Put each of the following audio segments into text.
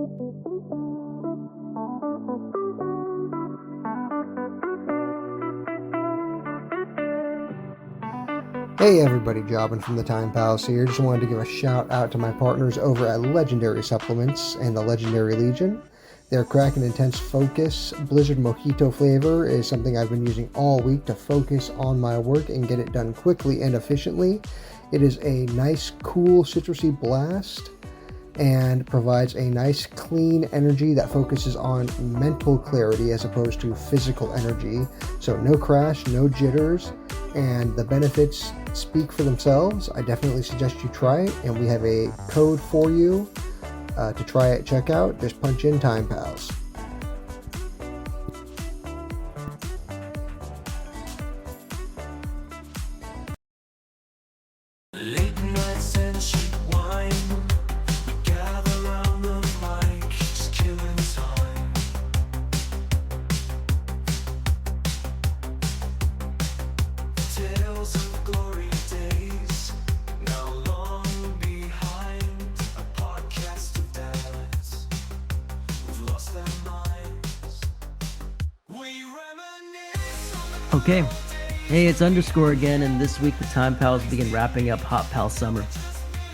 Hey everybody, Jobbin from the Time Pals here. Just wanted to give a shout out to my partners over at Legendary Supplements and the Legendary Legion. Their Crack and Intense Focus Blizzard Mojito flavor is something I've been using all week to focus on my work and get it done quickly and efficiently. It is a nice, cool, citrusy blast and provides a nice, clean energy that focuses on mental clarity as opposed to physical energy. So no crash, no jitters, and the benefits speak for themselves. I definitely suggest you try it, and we have a code for you to try at checkout. Just punch in Time Pals. Okay, hey, it's Underscore again, and this week the Time Pals begin wrapping up Hot Pal Summer.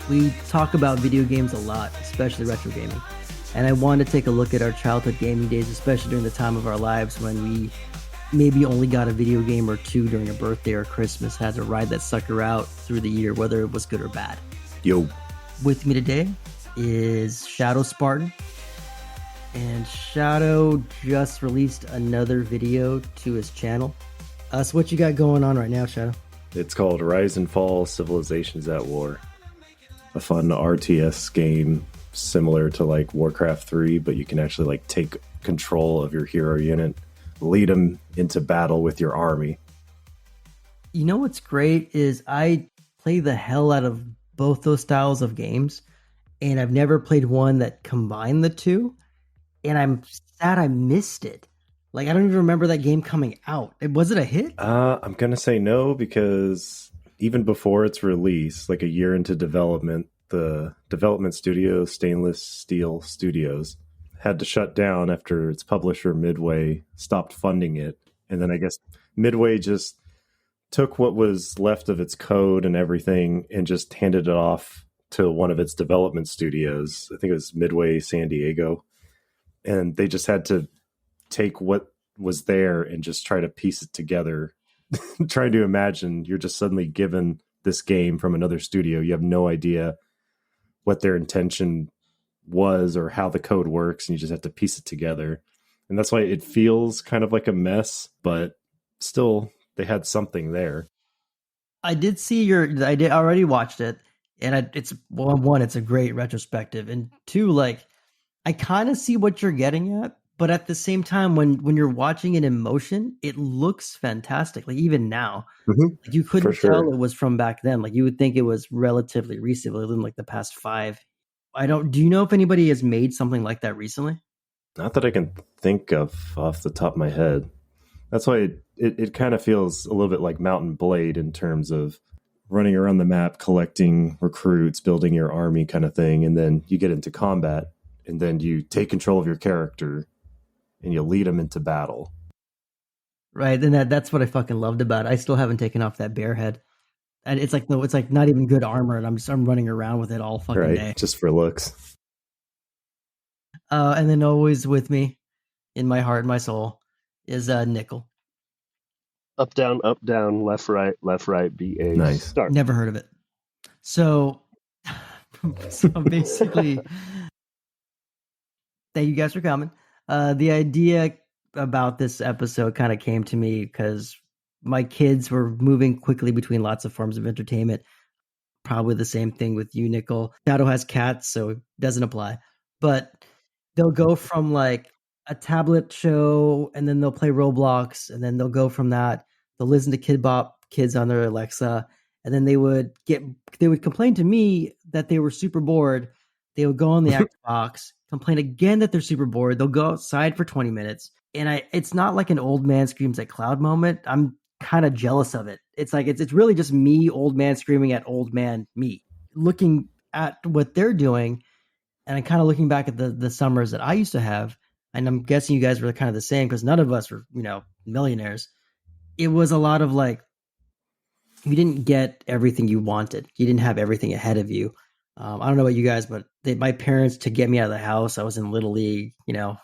We talk about video games a lot, especially retro gaming, and I wanted to take a look at our childhood gaming days, especially during the time of our lives when we maybe only got a video game or two during a birthday or Christmas, had to ride that sucker out through the year, whether it was good or bad. Yo. With me today is ShadoSpartan, and Shadow just released another video to his channel. So what you got going on right now, Shadow? It's called Rise and Fall Civilizations at War. A fun RTS game similar to like Warcraft 3, but you can actually like take control of your hero unit, lead them into battle with your army. You know what's great is I play the hell out of both those styles of games, and I've never played one that combined the two, and I'm sad I missed it. Like, I don't even remember that game coming out. Was it a hit? I'm going to say no, because even before its release, like a year into development, the development studio, Stainless Steel Studios, had to shut down after its publisher, Midway, stopped funding it. And then I guess Midway just took what was left of its code and everything and just handed it off to one of its development studios. I think it was Midway San Diego. And they just had to take what was there and just try to piece it together. Trying to imagine you're just suddenly given this game from another studio. You have no idea what their intention was or how the code works, and you just have to piece it together. And that's why it feels kind of like a mess, but still they had something there. I did see I already watched it, and it's one, it's a great retrospective, and two, like, I kind of see what you're getting at. But at the same time, when you're watching it in motion, it looks fantastic. Like, even now, like, you couldn't tell it was from back then. Like, you would think it was relatively recent, within like the past 5. Do you know if anybody has made something like that recently? Not that I can think of off the top of my head. That's why it kind of feels a little bit like Mountain Blade in terms of running around the map, collecting recruits, building your army kind of thing. And then you get into combat, and then you take control of your character and you lead them into battle. Right, and that's what I fucking loved about it. I still haven't taken off that bear head, and it's like not even good armor, and I'm running around with it all fucking day, just for looks. And then always with me, in my heart and my soul, is Nickel. Up, down, left, right, BA. Nice. Start. Never heard of it. So basically, thank you guys for coming. The idea about this episode kind of came to me because my kids were moving quickly between lots of forms of entertainment. Probably the same thing with you, Nickel. Shadow has cats, so it doesn't apply. But they'll go from like a tablet show, and then they'll play Roblox, and then they'll go from that. They'll listen to Kid Bop Kids on their Alexa, and then they would complain to me that they were super bored. They would go on the Xbox, complain again that they're super bored. They'll go outside for 20 minutes. And it's not like an old man screams at cloud moment. I'm kind of jealous of it. It's like, it's really just me, old man screaming at old man me. Looking at what they're doing, And I'm kind of looking back at the summers that I used to have, and I'm guessing you guys were kind of the same because none of us were, millionaires. It was a lot of like, you didn't get everything you wanted. You didn't have everything ahead of you. I don't know about you guys, but my parents, to get me out of the house, I was in Little League,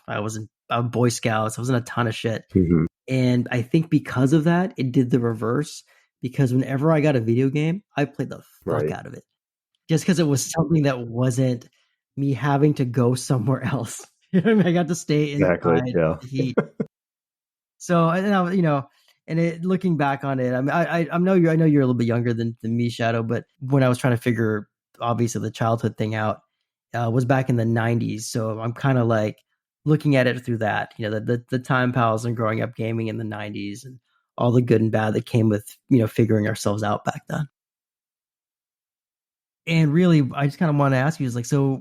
I was in Boy Scouts, I was in a ton of shit. Mm-hmm. And I think because of that, it did the reverse. Because whenever I got a video game, I played the fuck out of it. Just because it was something that wasn't me having to go somewhere else. I got to stay inside the heat. So, and looking back on it, I mean, I know you're a little bit younger than me, Shadow, but when I was trying to figure, obviously, the childhood thing out, was back in the 90s. So I'm kind of like looking at it through that, the time pals and growing up gaming in the 90s and all the good and bad that came with, figuring ourselves out back then. And really, I just kind of want to ask you is like, so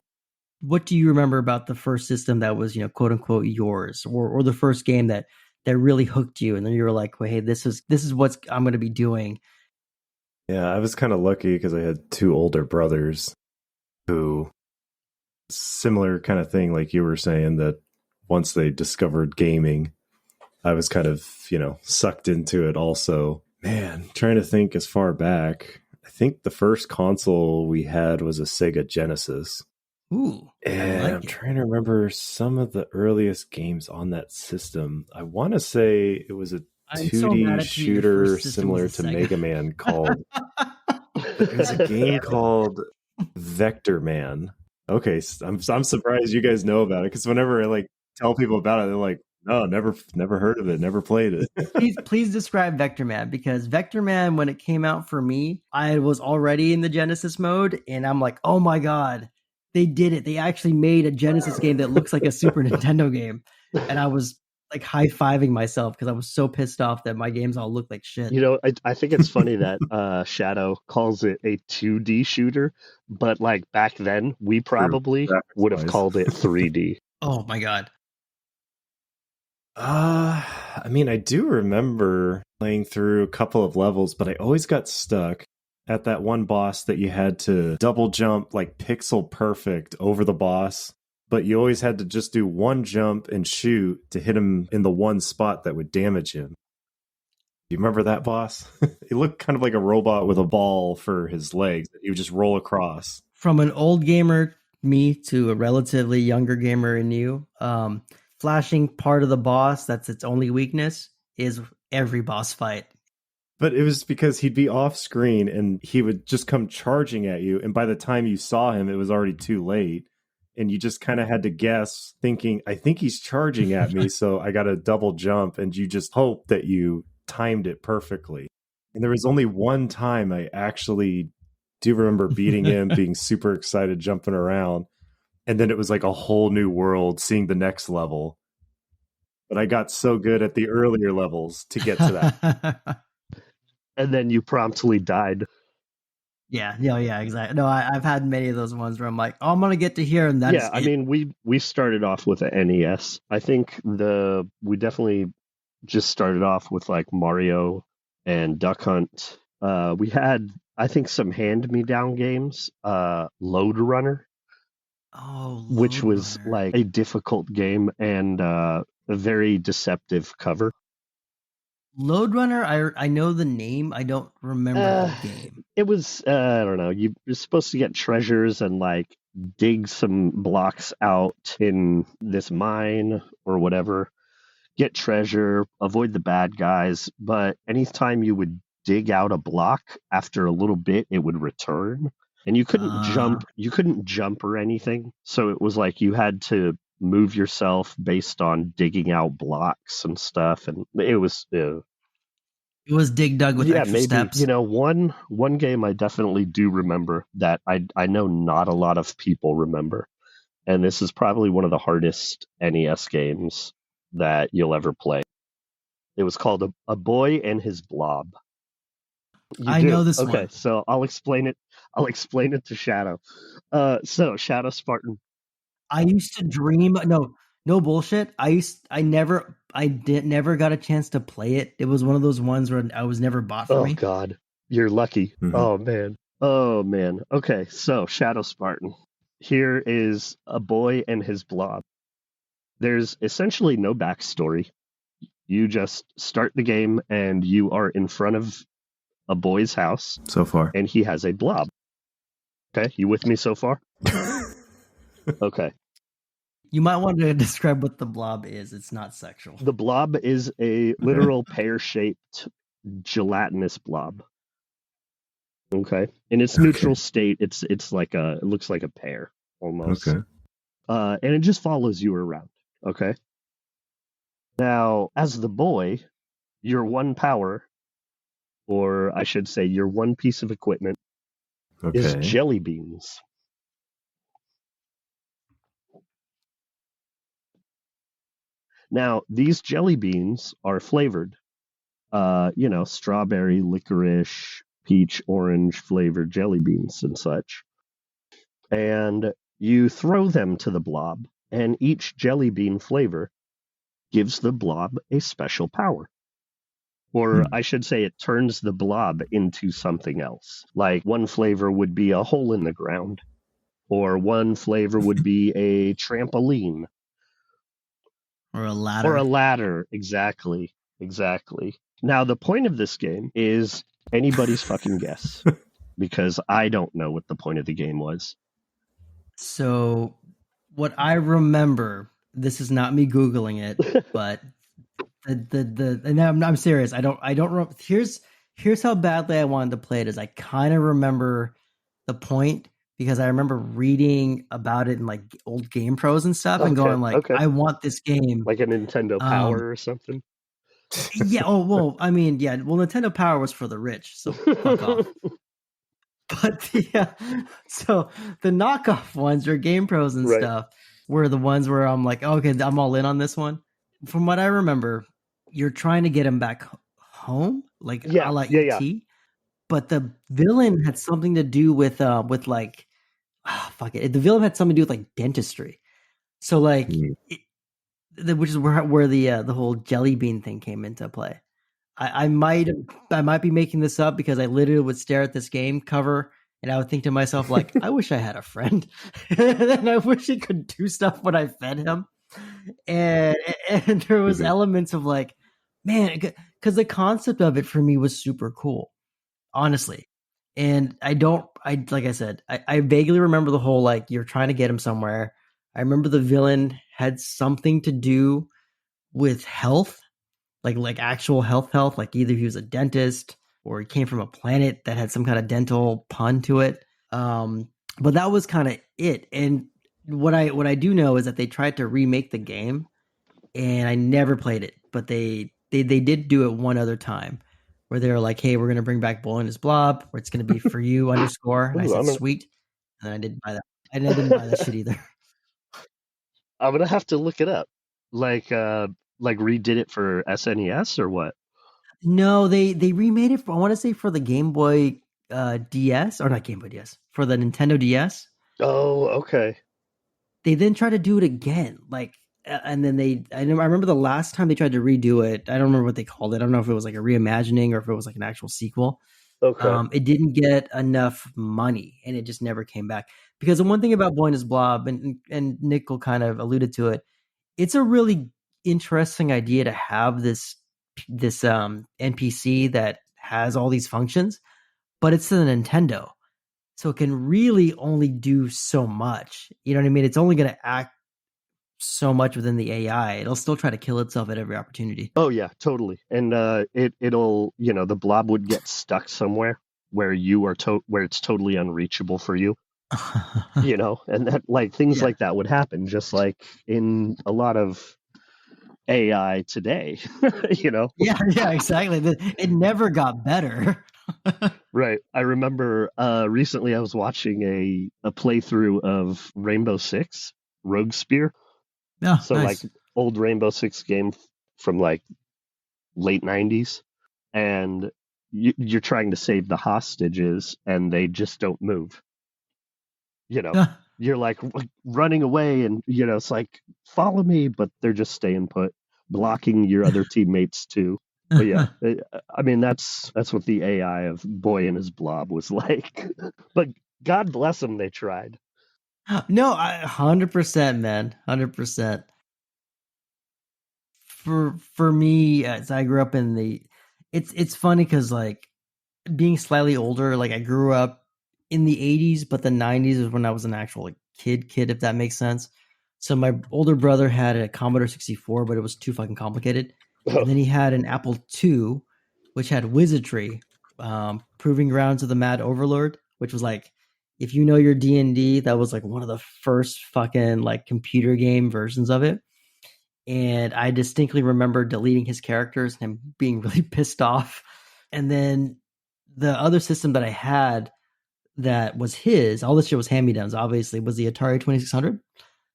what do you remember about the first system that was, quote unquote yours, or the first game that really hooked you? And then you were like, well, hey, this is what I'm going to be doing. Yeah, I was kind of lucky because I had two older brothers who, similar kind of thing, like you were saying, that once they discovered gaming, I was kind of, sucked into it also. Man, trying to think as far back, I think the first console we had was a Sega Genesis. Ooh, and I'm trying to remember some of the earliest games on that system. I want to say it was a 2D shooter similar to Mega Man called... It was a game called Vector Man. Okay, I'm surprised you guys know about it, because whenever I tell people about it, they're like, no, never heard of it, never played it. Please describe Vector Man, because Vector Man, when it came out for me, I was already in the Genesis mode, and I'm like, oh my god, they did it. They actually made a Genesis game that looks like a Super Nintendo game. And I was like high-fiving myself because I was so pissed off that my games all looked like shit. I think it's funny that Shadow calls it a 2D shooter, but like back then, we probably would have called it 3D. Oh my god. I mean, I do remember playing through a couple of levels, but I always got stuck at that one boss that you had to double jump like pixel perfect over the boss, but you always had to just do one jump and shoot to hit him in the one spot that would damage him. You remember that boss? He looked kind of like a robot with a ball for his legs that he would just roll across. From an old gamer, me, to a relatively younger gamer in you, flashing part of the boss, that's its only weakness, is every boss fight. But it was because he'd be off screen and he would just come charging at you. And by the time you saw him, it was already too late. And you just kind of had to guess, thinking, I think he's charging at me, so I got to double jump. And you just hope that you timed it perfectly. And there was only one time I actually do remember beating him, being super excited, jumping around. And then it was like a whole new world, seeing the next level. But I got so good at the earlier levels to get to that. And then you promptly died. Yeah, exactly. No, I've had many of those ones where I'm like, oh, I'm gonna get to here, and that's I mean, we started off with an NES. I think we definitely just started off with like Mario and Duck Hunt. We had, I think, some hand-me-down games. Load Runner. Which was like a difficult game and a very deceptive cover. Load Runner, I know the name. I don't remember the game. It was, I don't know. You're supposed to get treasures and like dig some blocks out in this mine or whatever. Get treasure, avoid the bad guys. But anytime you would dig out a block, after a little bit, it would return. And you couldn't jump or anything. So it was like you had to move yourself based on digging out blocks and stuff. And it was dig dug with extra steps. One game I definitely do remember that I know not a lot of people remember. And this is probably one of the hardest NES games that you'll ever play. It was called A Boy and His Blob. I know this one. Okay, so I'll explain it. I'll explain it to Shadow. So ShadoSpartan. I used to dream. No bullshit. I never got a chance to play it. It was one of those ones where I was never bought for me. Oh God, you're lucky. Mm-hmm. Oh man. Okay, so ShadoSpartan. Here is a boy and his blob. There's essentially no backstory. You just start the game and you are in front of a boy's house So far. and he has a blob. Okay, you with me so far? Okay. You might want to describe what the blob is. It's not sexual. The blob is a literal pear-shaped gelatinous blob. Okay. In its neutral state, it's like it looks like a pear almost. Okay. And it just follows you around. Okay. Now, as the boy, your one power, or I should say your one piece of equipment, is Okay. jelly beans. Now, these jelly beans are flavored, strawberry, licorice, peach, orange flavored jelly beans and such. And you throw them to the blob, and each jelly bean flavor gives the blob a special power. Or I should say it turns the blob into something else. Like one flavor would be a hole in the ground, or one flavor would be a trampoline. Or a ladder. Or a ladder, exactly. Now, the point of this game is anybody's fucking guess, because I don't know what the point of the game was. So, what I remember, this is not me Googling it, but and I'm serious. I don't. Here's how badly I wanted to play it. Is I kind of remember the point because I remember reading about it in like old Game Pros and stuff, and going like, I want this game, like a Nintendo Power or something. Yeah. Oh well, I mean, yeah. Well, Nintendo Power was for the rich, so fuck off. But so the knockoff ones, your Game Pros and stuff, were the ones where I'm like, okay, I'm all in on this one. From what I remember, you're trying to get him back home, like a la E.T. But the villain had something to do with like, fuck it. The villain had something to do with like dentistry. So like, which is where the whole jelly bean thing came into play. I might be making this up because I literally would stare at this game cover and I would think to myself like, I wish I had a friend, and I wish he could do stuff when I fed him. And there was elements of like, man, because the concept of it for me was super cool, honestly. And like I said, I vaguely remember the whole like you're trying to get him somewhere. I remember the villain had something to do with health. Like actual health, like either he was a dentist or he came from a planet that had some kind of dental pun to it. But that was kind of it. And what I do know is that they tried to remake the game, and I never played it. But they did do it one other time, where they were like, "Hey, we're gonna bring back Boy and his Blob, where it's gonna be for you underscore." And I said, "Sweet," and I didn't buy that. I didn't buy that shit either. I'm gonna have to look it up. Like redid it for SNES or what? No, they remade it for, I want to say for the Game Boy DS, or not Game Boy DS, for the Nintendo DS. Oh, okay. They then tried to do it again, like, and then I remember the last time they tried to redo it. I don't remember what they called it. I don't know if it was like a reimagining or if it was like an actual sequel. Okay. It didn't get enough money, and it just never came back. Because the one thing about Boy and his Blob, and Nickel kind of alluded to it, it's a really interesting idea to have this NPC that has all these functions, but it's the Nintendo, so it can really only do so much. You know what I mean? It's only going to act so much within the AI. It'll still try to kill itself at every opportunity. Oh yeah, totally. And it'll the blob would get stuck somewhere where you are where it's totally unreachable for you. And that like things like that would happen, just like in a lot of AI today. Yeah, exactly. It never got better. Right. I remember recently I was watching a playthrough of Rainbow Six Rogue Spear. Yeah, so nice. Like old Rainbow Six game from like late 90s, and you're trying to save the hostages and they just don't move. You're like running away and it's like, follow me, but they're just staying put, blocking your other teammates too. But yeah, I mean that's what the AI of Boy and his Blob was like. But God bless them, they tried. No, 100%, man, 100%. For me, as I grew up in the, it's funny because like being slightly older, like I grew up in the 80s, but the 90s is when I was an actual like kid, if that makes sense. So my older brother had a Commodore 64, but it was too fucking complicated. And then he had an Apple II, which had Wizardry, Proving Grounds of the Mad Overlord, which was like, if you know your D&D, that was like one of the first fucking like computer game versions of it. And I distinctly remember deleting his characters and him being really pissed off. And then the other system that I had that was his, all this shit was hand-me-downs, obviously, was the Atari 2600.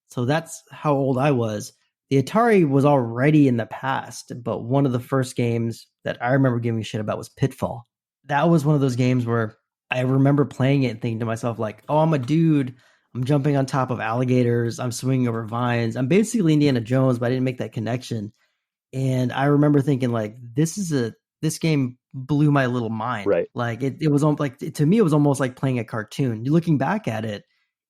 So that's how old I was. The Atari was already in the past, but one of the first games that I remember giving a shit about was Pitfall. That was one of those games where I remember playing it and thinking to myself, like, oh, I'm a dude. I'm jumping on top of alligators. I'm swinging over vines. I'm basically Indiana Jones, but I didn't make that connection. And I remember thinking, like, this game blew my little mind. Right. Like it was like, to me, it was almost like playing a cartoon. Looking back at it,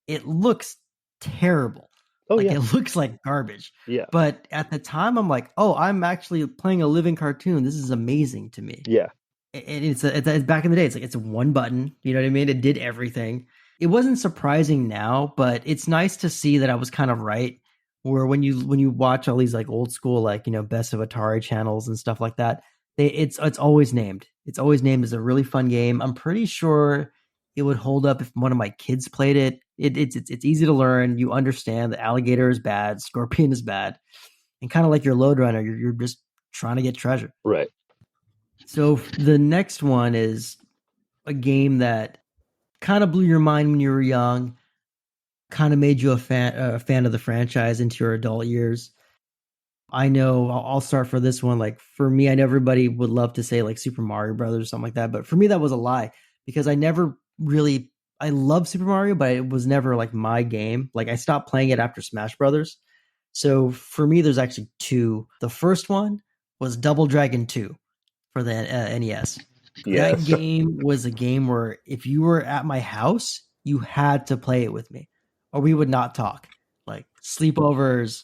it looks terrible. Oh, like yeah. it looks like garbage. Yeah. But at the time, I'm like, oh, I'm actually playing a living cartoon. This is amazing to me. Yeah. And it's back in the day. It's like it's one button. You know what I mean? It did everything. It wasn't surprising now, but it's nice to see that I was kind of right. Where when you watch all these like old school like best of Atari channels and stuff like that, it's always named. It's always named as a really fun game. I'm pretty sure it would hold up if one of my kids played it. It's easy to learn. You understand the alligator is bad, scorpion is bad, and kind of like your load runner, you're just trying to get treasure. Right. So the next one is a game that kind of blew your mind when you were young, kind of made you a fan of the franchise into your adult years. I know I'll start for this one. Like for me, I know everybody would love to say like Super Mario Brothers or something like that, but for me that was a lie because I love Super Mario, but it was never like my game. Like I stopped playing it after Smash Brothers. So for me, there's actually two. The first one was Double Dragon 2 for the NES. Yes. That game was a game where if you were at my house, you had to play it with me or we would not talk. Like sleepovers,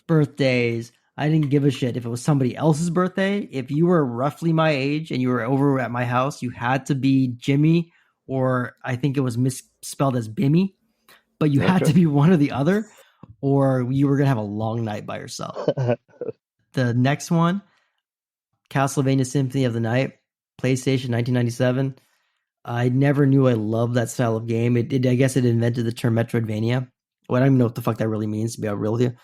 birthdays. I didn't give a shit if it was somebody else's birthday. If you were roughly my age and you were over at my house, you had to be Jimmy, or I think it was misspelled as Bimmy, but you had to be one or the other, or you were going to have a long night by yourself. The next one, Castlevania Symphony of the Night, PlayStation 1997. I never knew I loved that style of game. I guess it invented the term Metroidvania. Well, I don't even know what the fuck that really means, to be real with you.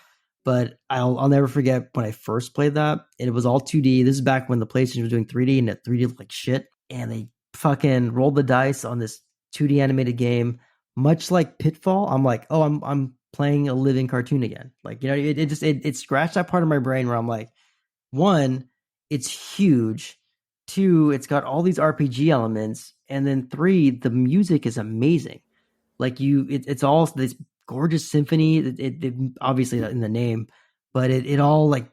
But I'll never forget when I first played that. And it was all 2D. This is back when the PlayStation was doing 3D and that 3D looked like shit. And they fucking rolled the dice on this 2D animated game, much like Pitfall. I'm like, oh, I'm playing a living cartoon again. Like, it scratched that part of my brain where I'm like, one, it's huge. Two, it's got all these RPG elements. And then three, the music is amazing. Like it's all this gorgeous symphony. It obviously in the name, but it all like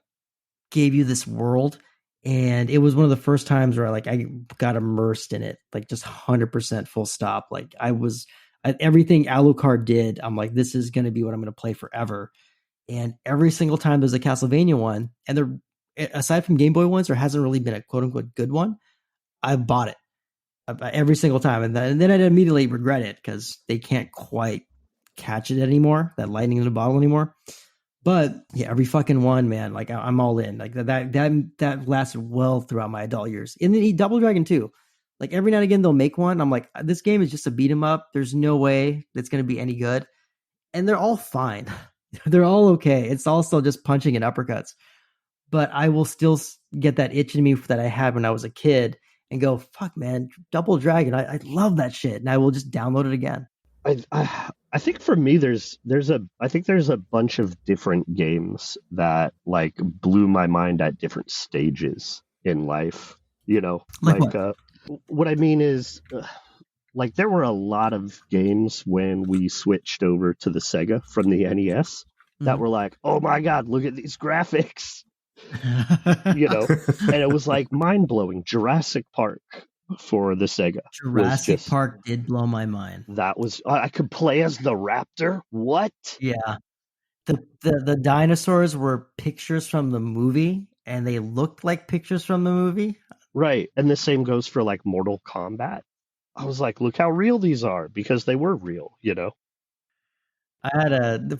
gave you this world, and it was one of the first times where I got immersed in it, like just 100% full stop. Like everything Alucard did, I'm like, this is going to be what I'm going to play forever. And every single time there's a Castlevania one, and there, aside from Game Boy ones, there hasn't really been a quote unquote good one. I've bought it every single time, and then I'd immediately regret it because they can't quite catch it anymore, that lightning in the bottle anymore. But yeah, every fucking one, man, like I'm all in. Like that lasted well throughout my adult years. And then Double Dragon 2, like every now and again they'll make one. I'm like, this game is just a beat 'em up. There's no way that's going to be any good, and they're all fine. They're all okay. It's all still just punching and uppercuts. But I will still get that itch in me that I had when I was a kid and go, fuck, man, Double Dragon. I love that shit. And I will just download it again. I think for me, there's a bunch of different games that like blew my mind at different stages in life. What I mean is, like there were a lot of games when we switched over to the Sega from the NES that were like, oh my God, look at these graphics. And it was like mind blowing. Jurassic Park, for the Sega. Jurassic Park did blow my mind. That was I could play as the raptor. What? Yeah. The dinosaurs were pictures from the movie, and they looked like pictures from the movie. Right. And the same goes for like Mortal Kombat. I was like, look how real these are, because they were real, you know? I had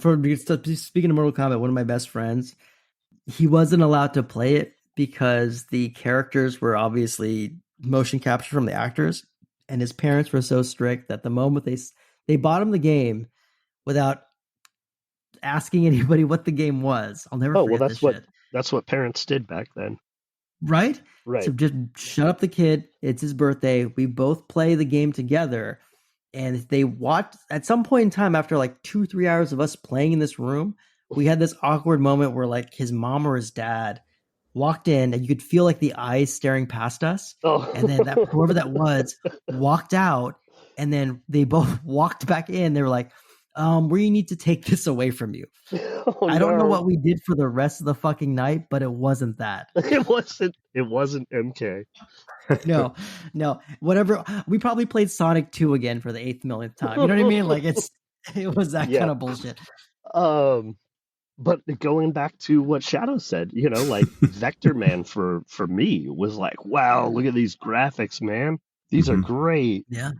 speaking of Mortal Kombat, one of my best friends, he wasn't allowed to play it because the characters were obviously motion captured from the actors, and his parents were so strict that the moment they bought him the game without asking anybody what the game was. I'll never forget this shit. That's what parents did back then. Right? Right. So just shut up the kid. It's his birthday. We both play the game together. And they watched at some point in time after like 2-3 hours of us playing in this room, we had this awkward moment where like his mom or his dad walked in and you could feel like the eyes staring past us. Oh. And then whoever that was walked out, and then they both walked back in. They were like, we need to take this away from you. Oh, I don't know what we did for the rest of the fucking night, but it wasn't that. It wasn't MK. No. Whatever. We probably played Sonic 2 again for the 8th millionth time. You know what I mean? Like it was that kind of bullshit. But going back to what Shadow said, you know, like Vector Man for me was like, wow, look at these graphics, man. These are great. Yeah.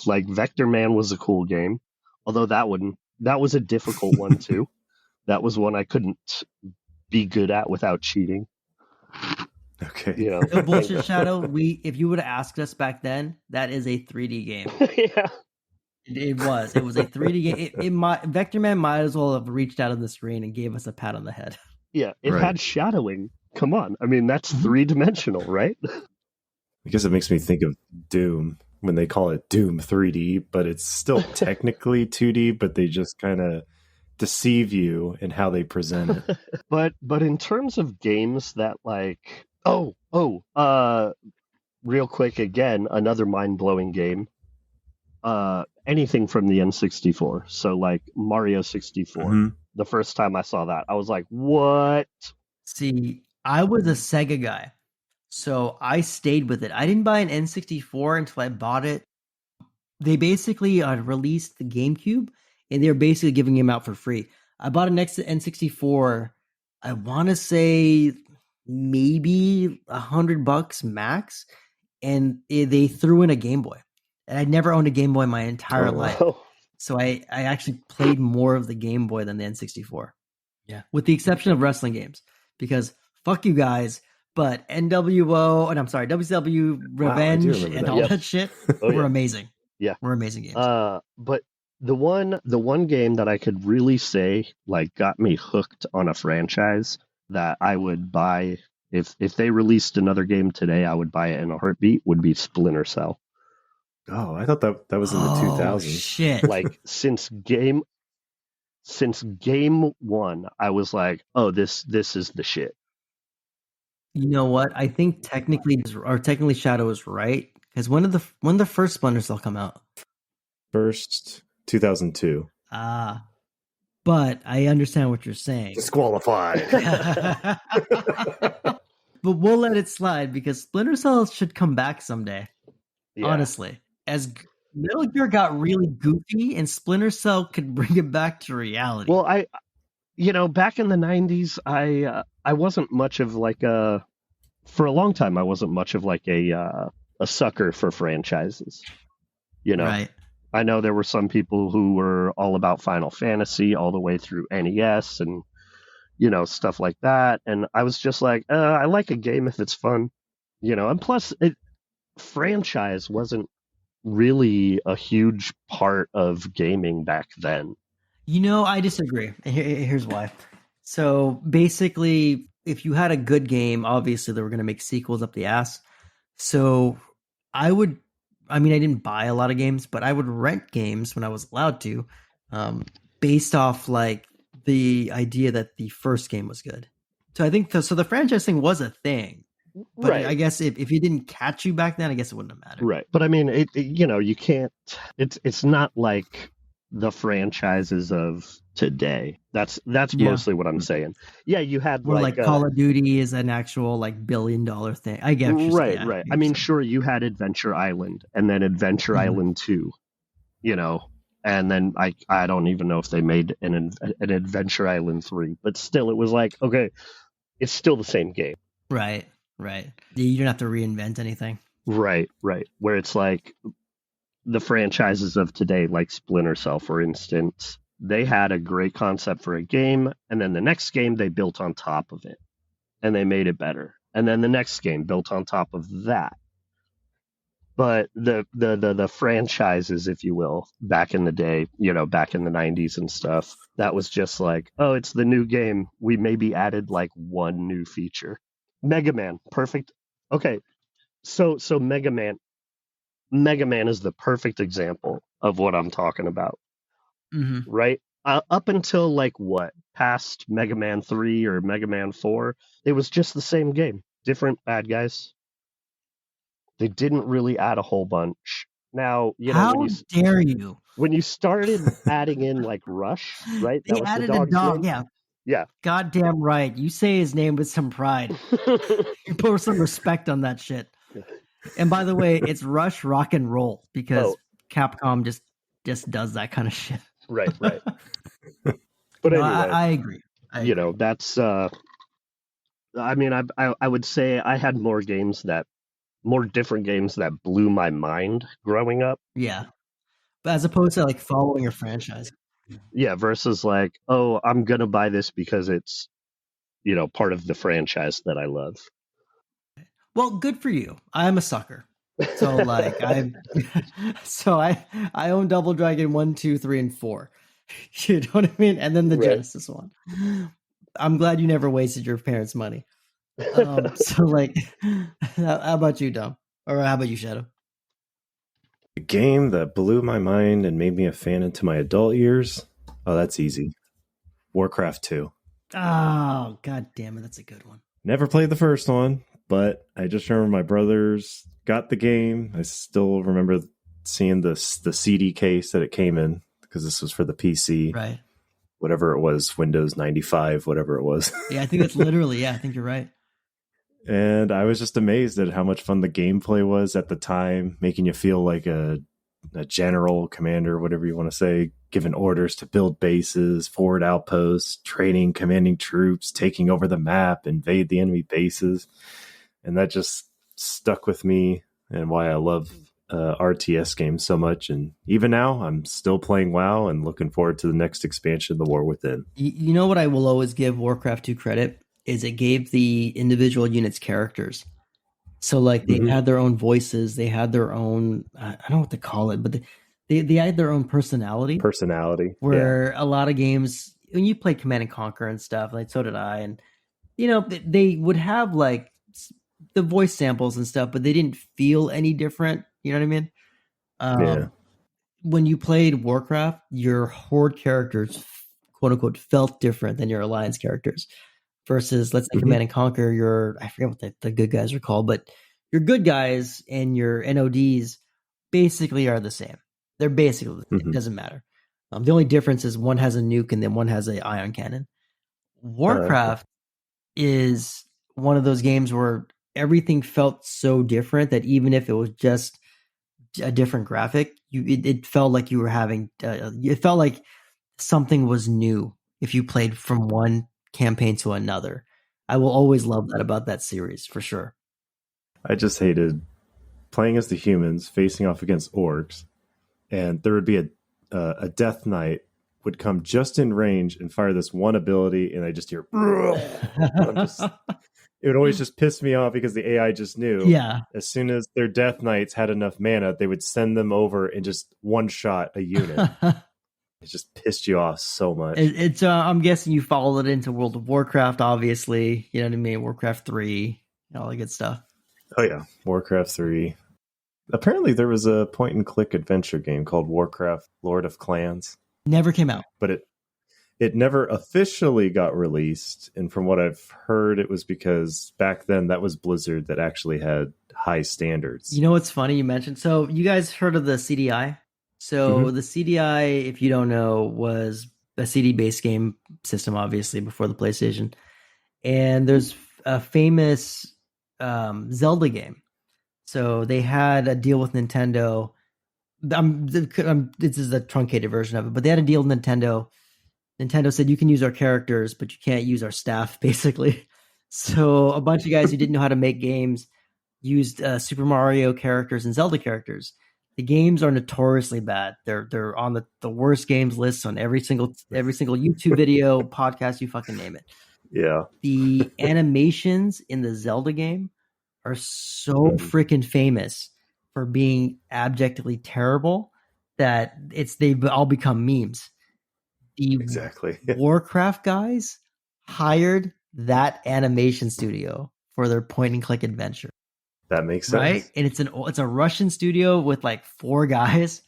Like Vector Man was a cool game. Although that was a difficult one too. That was one I couldn't be good at without cheating. Okay. You know, no bullshit, Shadow. If you would have asked us back then, that is a 3D game. Yeah. It was a 3D game. Vector Man might as well have reached out on the screen and gave us a pat on the head. Yeah, it had shadowing. Come on. I mean, that's 3-dimensional, right? I guess it makes me think of Doom when they call it Doom 3D, but it's still technically 2D, but they just kind of deceive you in how they present it. But in terms of games that like real quick again, another mind-blowing game. Anything from the N64. So like Mario 64. The first time I saw that, I was like, what? See, I was a Sega guy. So I stayed with it. I didn't buy an N64 until I bought it. They basically released the GameCube, and they were basically giving them out for free. I bought an N64, I want to say maybe $100 max, and they threw in a Game Boy. And I'd never owned a Game Boy in my entire life. So I actually played more of the Game Boy than the N64. Yeah. With the exception of wrestling games. Because fuck you guys, but WCW Revenge and all that shit were amazing. Yeah. Were amazing games. But the one game that I could really say like got me hooked on a franchise that I would buy if they released another game today, I would buy it in a heartbeat, would be Splinter Cell. Oh, I thought that was in the 2000s. Shit. Like since game one, I was like, oh, this is the shit. You know what? I think technically Shadow is right, because when did the first Splinter Cell come out? First 2002. But I understand what you're saying. Disqualified. But we'll let it slide because Splinter Cell should come back someday. Yeah. Honestly, as Metal Gear got really goofy, and Splinter Cell could bring it back to reality. Well, back in the 90s, I wasn't much of like for a long time, I wasn't much of like a sucker for franchises. You know, right. I know there were some people who were all about Final Fantasy all the way through NES and, stuff like that. And I was just like, I like a game if it's fun, and plus franchise wasn't really a huge part of gaming back then. I disagree. Here's why. So basically, if you had a good game, obviously they were going to make sequels up the ass. So I didn't buy a lot of games, but I would rent games when I was allowed to, based off like the idea that the first game was good. So I think so the franchise thing was a thing. But right. I guess if it didn't catch you back then, I guess it wouldn't have mattered. Right. But I mean, you can't, it's not like the franchises of today. That's Yeah. mostly what I'm saying. Yeah, you had Where like Call of Duty is an actual like $1 billion thing. I get what you're saying. right. I mean, sure, you had Adventure Island and then Adventure Island 2, you know, and then I don't even know if they made an Adventure Island 3, but still, it was like, okay, it's still the same game. Right. You don't have to reinvent anything. Right. Where it's like the franchises of today, like Splinter Cell, for instance, they had a great concept for a game, and then the next game they built on top of it, and they made it better. And then the next game built on top of that. But the franchises, if you will, back in the day, you know, back in the 90s and stuff, that was just like, oh, it's the new game. We maybe added like one new feature. Mega Man, perfect. Okay, so Mega Man is the perfect example of what I'm talking about, right? Up until like what, past Mega Man 3 or Mega Man 4, it was just the same game, different bad guys. They didn't really add a whole bunch. Now, you know, How dare you? When you started adding in like Rush, right? They added a dog, name? Yeah. Goddamn right. You say his name with some pride. You put some respect on that shit. And by the way, it's Rush Rock and Roll because Capcom just does that kind of shit. Right. But anyway, I agree. You know, that's I mean, I would say I had more different games that blew my mind growing up. Yeah. But as opposed to like following a franchise. Yeah, versus like, oh, I'm going to buy this because it's, you know, part of the franchise that I love. Well, good for you. I'm a sucker. So like I own Double Dragon 1, 2, 3, and 4. You know what I mean? And then the Genesis one. I'm glad you never wasted your parents' money. So like, how about you, Dom? Or how about you, Shadow? A game that blew my mind and made me a fan into my adult years. Oh, that's easy. Warcraft 2. Oh, god damn it, that's a good one. Never played the first one, but I just remember my brothers got the game. I still remember seeing the CD case that it came in because this was for the PC. Right. Whatever it was, Windows 95, whatever it was. Yeah, I think that's literally, I think you're right. And I was just amazed at how much fun the gameplay was at the time, making you feel like a general, commander, whatever you want to say, giving orders to build bases, forward outposts, training, commanding troops, taking over the map, invade the enemy bases. And that just stuck with me and why I love RTS games so much. And even now, I'm still playing WoW and looking forward to the next expansion, The War Within. You know what I will always give Warcraft 2 credit? Is it gave the individual units characters. So like they had their own voices, they had their own, I don't know what to call it, but they had their own personality. Where a lot of games, when you play Command and Conquer and stuff, like so did I, and you know, they would have like the voice samples and stuff, but they didn't feel any different. You know what I mean? When you played Warcraft, your Horde characters, quote unquote, felt different than your Alliance characters. Versus, let's say, Command and Conquer, I forget what the good guys are called, but your good guys and your NODs basically are the same. They're basically the same. It doesn't matter. The only difference is one has a nuke and then one has an ion cannon. Warcraft is one of those games where everything felt so different that even if it was just a different graphic, it felt like you were having, it felt like something was new if you played from one campaign to another. I will always love that about that series for sure. I just hated playing as the humans facing off against orcs, and there would be a death knight would come just in range and fire this one ability, and I just hear it would always just piss me off because the AI just knew as soon as their death knights had enough mana, they would send them over and just one shot a unit. It just pissed you off so much. It's I'm guessing you followed it into World of Warcraft, obviously. You know what I mean? Warcraft 3, all that good stuff. Oh, yeah. Warcraft 3. Apparently, there was a point-and-click adventure game called Warcraft Lord of Clans. Never came out. But it never officially got released. And from what I've heard, it was because back then, that was Blizzard that actually had high standards. You know what's funny you mentioned? So you guys heard of the CDI? So the CDI, if you don't know, was a CD-based game system, obviously, before the PlayStation. And there's a famous Zelda game. So they had a deal with Nintendo. This is a truncated version of it, but they had a deal with Nintendo. Nintendo said, you can use our characters, but you can't use our staff, basically. So a bunch of guys who didn't know how to make games used Super Mario characters and Zelda characters. The games are notoriously bad. They're on the worst games lists on every single YouTube video, podcast, you fucking name it. Yeah. The animations in the Zelda game are so freaking famous for being abjectly terrible that they've all become memes. The Exactly. Warcraft guys hired that animation studio for their point and click adventure. That makes sense. Right? And it's a Russian studio with like 4 guys.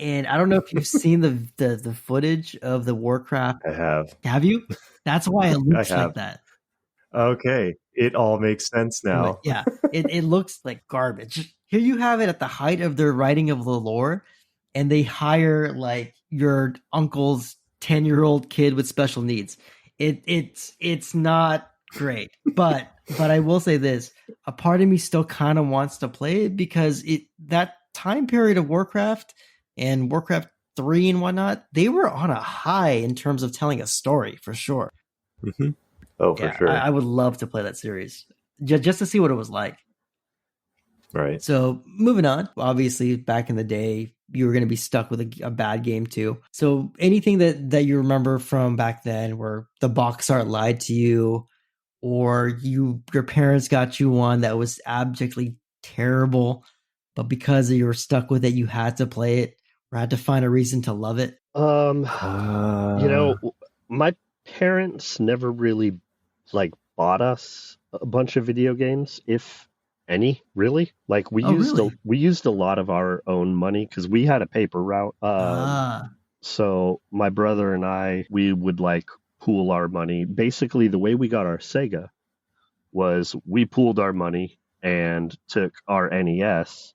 And I don't know if you've seen the footage of the Warcraft. I have. Have you? That's why it looks like that. Okay. It all makes sense now. Yeah. It looks like garbage. Here you have it at the height of their writing of the lore, and they hire like your uncle's 10-year-old kid with special needs. It's not great. But I will say this, a part of me still kind of wants to play it because that time period of Warcraft and Warcraft 3 and whatnot, they were on a high in terms of telling a story, for sure. Mm-hmm. Oh, for sure. I would love to play that series just to see what it was like. Right. So moving on, obviously back in the day, you were going to be stuck with a bad game too. So anything that you remember from back then where the box art lied to you, or your parents got you one that was abjectly terrible, but because you were stuck with it, you had to play it or had to find a reason to love it? My parents never really bought us a bunch of video games, if any, really. Like we used a lot of our own money because we had a paper route. So my brother and I, we would pool our money. Basically, the way we got our Sega was we pooled our money and took our NES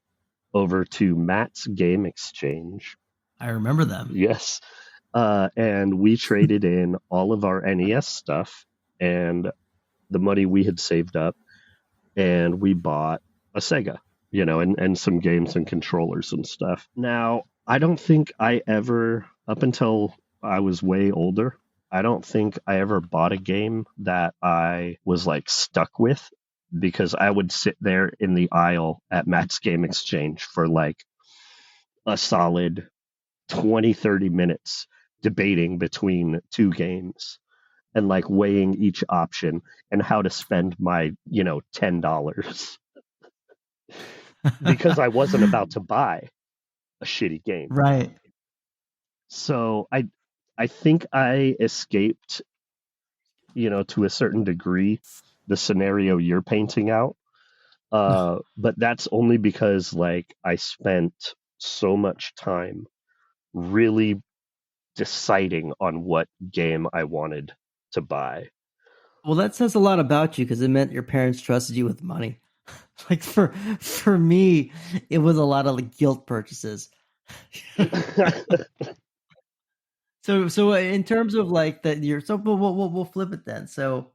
over to Matt's Game Exchange. I remember them. Yes. And we traded in all of our NES stuff and the money we had saved up, and we bought a Sega, and some games and controllers and stuff. Now, I don't think I ever, up until I was way older, I don't think I ever bought a game that I was stuck with, because I would sit there in the aisle at Matt's Game Exchange for a solid 20, 30 minutes debating between 2 games and weighing each option and how to spend my, $10 because I wasn't about to buy a shitty game. Right. So I think I escaped, to a certain degree, the scenario you're painting out. But that's only because I spent so much time really deciding on what game I wanted to buy. Well, that says a lot about you because it meant your parents trusted you with money. For me, it was a lot of guilt purchases. So in terms of we'll flip it then. So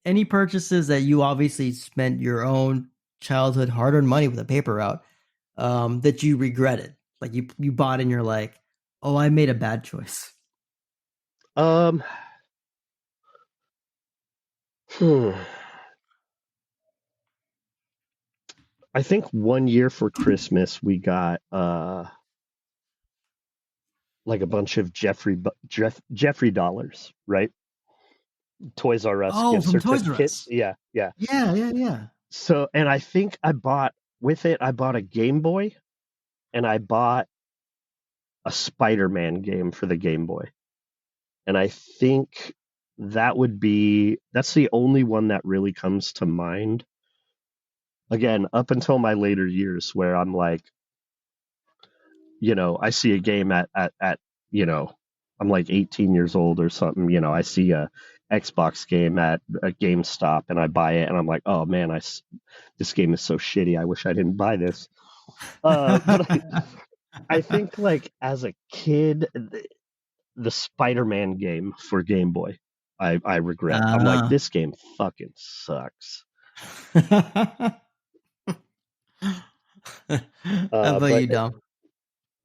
any purchases that you obviously spent your own childhood hard-earned money with a paper route, that you regretted, you bought and you're like, oh, I made a bad choice. I think one year for Christmas we got a bunch of Jeffrey dollars, right? Toys R Us gift certificates. Yeah. So, and I think I bought a Game Boy, and I bought a Spider-Man game for the Game Boy. And I think that's the only one that really comes to mind. Again, up until my later years where I'm I see a game at I'm 18 years old or something, I see a Xbox game at a GameStop and I buy it and I'm like, oh man, this game is so shitty. I wish I didn't buy this. But I think as a kid, the Spider-Man game for Game Boy. I regret. I'm like, this game fucking sucks. How about But you, Dom?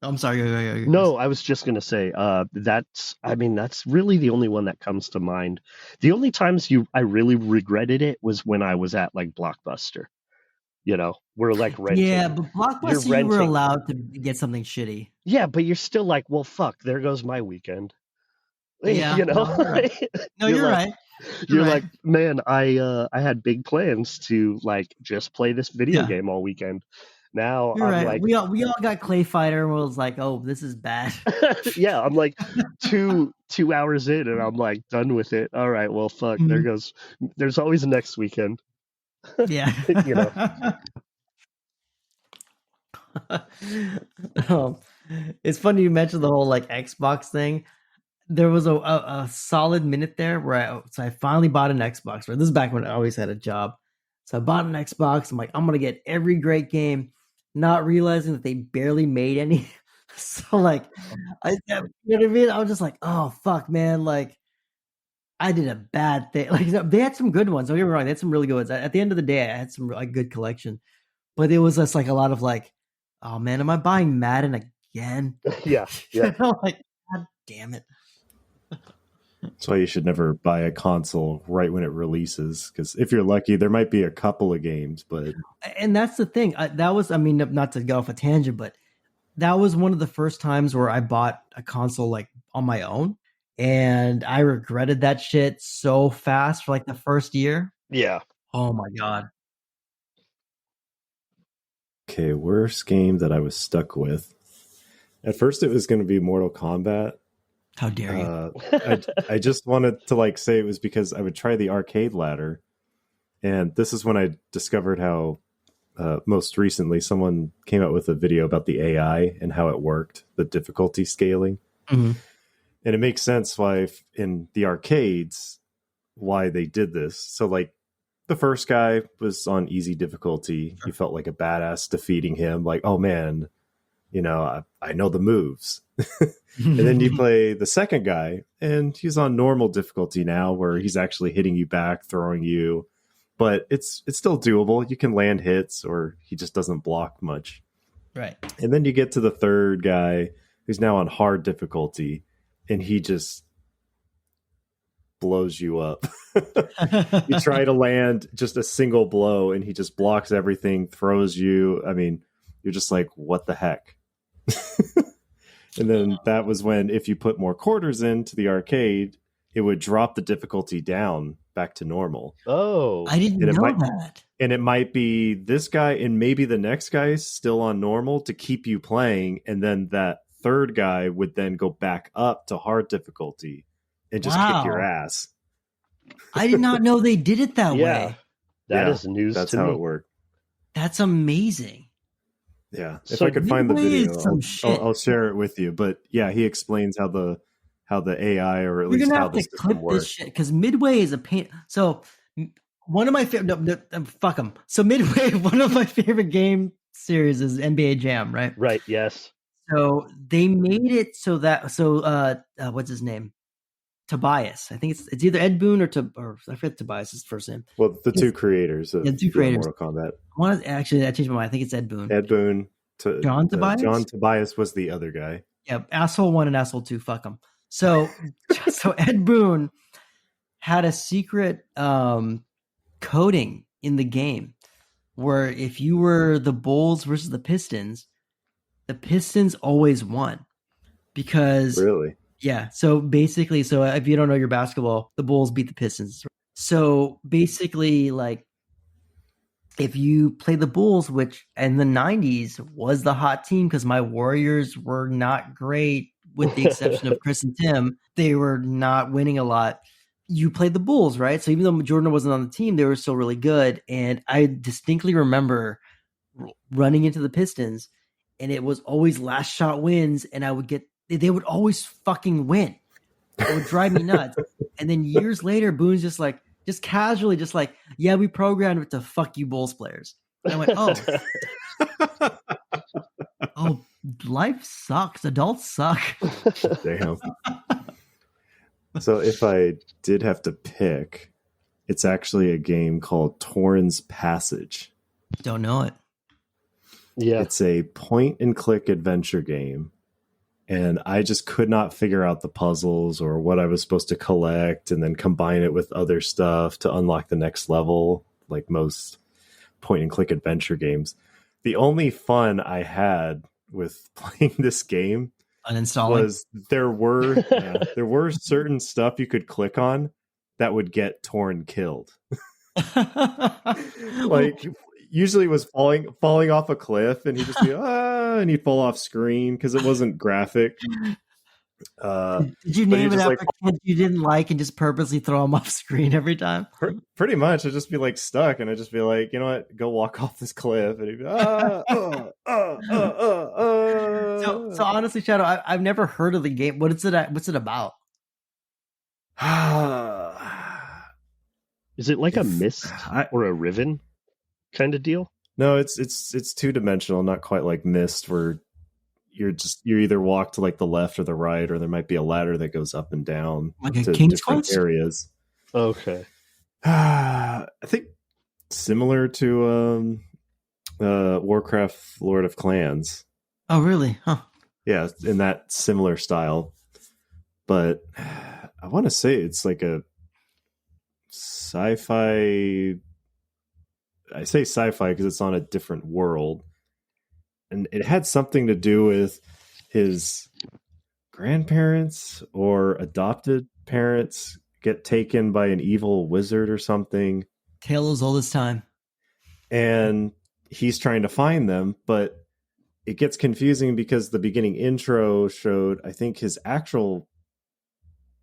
I'm sorry. Go. no, I was just gonna say that's really the only one that comes to mind. The only times I really regretted it was when I was at like Blockbuster. We're like renting. Yeah, but Blockbuster, you were allowed to get something shitty. Yeah, but you're still like, well, fuck, there goes my weekend. Yeah, no, you're right. No, you're right. You're like, man, I had big plans to like just play this video game all weekend. Now you're I'm right. like, we all got Clay Fighter and was like, oh, this is bad. yeah, I'm like 2 hours in and I'm like done with it. All right, well, fuck, there's always a next weekend. Yeah. It's funny you mentioned the whole like Xbox thing. There was a solid minute there where I finally bought an Xbox. Right, this is back when I always had a job, so I bought an Xbox. I'm like, I'm gonna get every great game, not realizing that they barely made any. So like, you know what I mean? I was just like, oh fuck, man, like I did a bad thing. Like they had some good ones. Don't get me wrong, they had some really good ones. At the end of the day, I had some like good collection, but it was just like a lot of like, oh man, am I buying Madden again? Yeah. Like, god damn it. That's why you should never buy a console right when it releases, because if you're lucky, there might be a couple of games, but... And that's the thing. Not to go off a tangent, but that was one of the first times where I bought a console like on my own, and I regretted that shit so fast for like the first year. Yeah. Oh my God. Okay, worst game that I was stuck with. At first it was going to be Mortal Kombat. How dare you? I just wanted to like say it was because I would try the arcade ladder, and this is when I discovered how most recently someone came out with a video about the AI and how it worked, the difficulty scaling. Mm-hmm. And it makes sense why in the arcades why they did this. So like the first guy was on easy difficulty. You felt like a badass defeating him, like, oh man, I know the moves. And then you play the second guy, and he's on normal difficulty now, where he's actually hitting you back, throwing you, but it's still doable. You can land hits, or he just doesn't block much. Right. And then you get to the third guy, who's now on hard difficulty, and he just blows you up. You try to land just a single blow, and he just blocks everything, throws you. I mean, you're just like, what the heck? And then that was when, if you put more quarters into the arcade, it would drop the difficulty down back to normal. Oh, I didn't know that. And it might be this guy and maybe the next guy is still on normal to keep you playing. And then that third guy would then go back up to hard difficulty and just kick your ass. I did not know they did it that way. That is news to me. That's how it worked. That's amazing. Yeah, if I could find the video, I'll share it with you. But yeah, he explains how the AI, or at least how the system works. Because Midway is a pain. So one of my favorite, fuck them. So Midway, one of my favorite game series is NBA Jam, right? Right. Yes. So they made it so that what's his name? Tobias. I think it's either Ed Boon or I forget Tobias' first name. Well, the two creators of Mortal Kombat. I changed my mind. I think it's Ed Boon. Ed Boon. John Tobias? John Tobias was the other guy. Yeah, asshole 1 and asshole 2. Fuck them. So Ed Boon had a secret coding in the game where if you were the Bulls versus the Pistons always won. Because really? Yeah. So basically, if you don't know your basketball, the Bulls beat the Pistons. So basically, like, if you play the Bulls, which in the 90s was the hot team because my Warriors were not great, with the exception of Chris and Tim, they were not winning a lot. You played the Bulls, right? So even though Jordan wasn't on the team, they were still really good. And I distinctly remember running into the Pistons, and it was always last shot wins, and they would always fucking win. It would drive me nuts. And then years later, Boone's just casually, yeah, we programmed it to fuck you Bulls players. And I went, oh, life sucks. Adults suck. Damn. So if I did have to pick, it's actually a game called Torrens Passage. Don't know it. Yeah. It's a point and click adventure game. And I just could not figure out the puzzles or what I was supposed to collect and then combine it with other stuff to unlock the next level, like most point and click adventure games. The only fun I had with playing this game Uninstalling. was there were certain stuff you could click on that would get Torn killed. Like usually it was falling off a cliff and he'd just be and he'd fall off screen because it wasn't graphic. Did you name it after kids you didn't like and just purposely throw them off screen every time? Pretty much. I'd just be like stuck and I'd just be like, you know what, go walk off this cliff, and he'd be So honestly, Shadow, I've never heard of the game. What's it about? Is it like a mist or a riven kind of deal? No, it's 2-dimensional, not quite like Myst, where you either walk to like the left or the right, or there might be a ladder that goes up and down like to a King's different Quest? areas. Okay. I think similar to Warcraft Lord of Clans. Oh, really? Huh. Yeah, in that similar style. But I want to say it's like a sci-fi. I say sci-fi because it's on a different world. And it had something to do with his grandparents or adopted parents get taken by an evil wizard or something. Tale as old as time. And he's trying to find them, but it gets confusing because the beginning intro showed, I think, his actual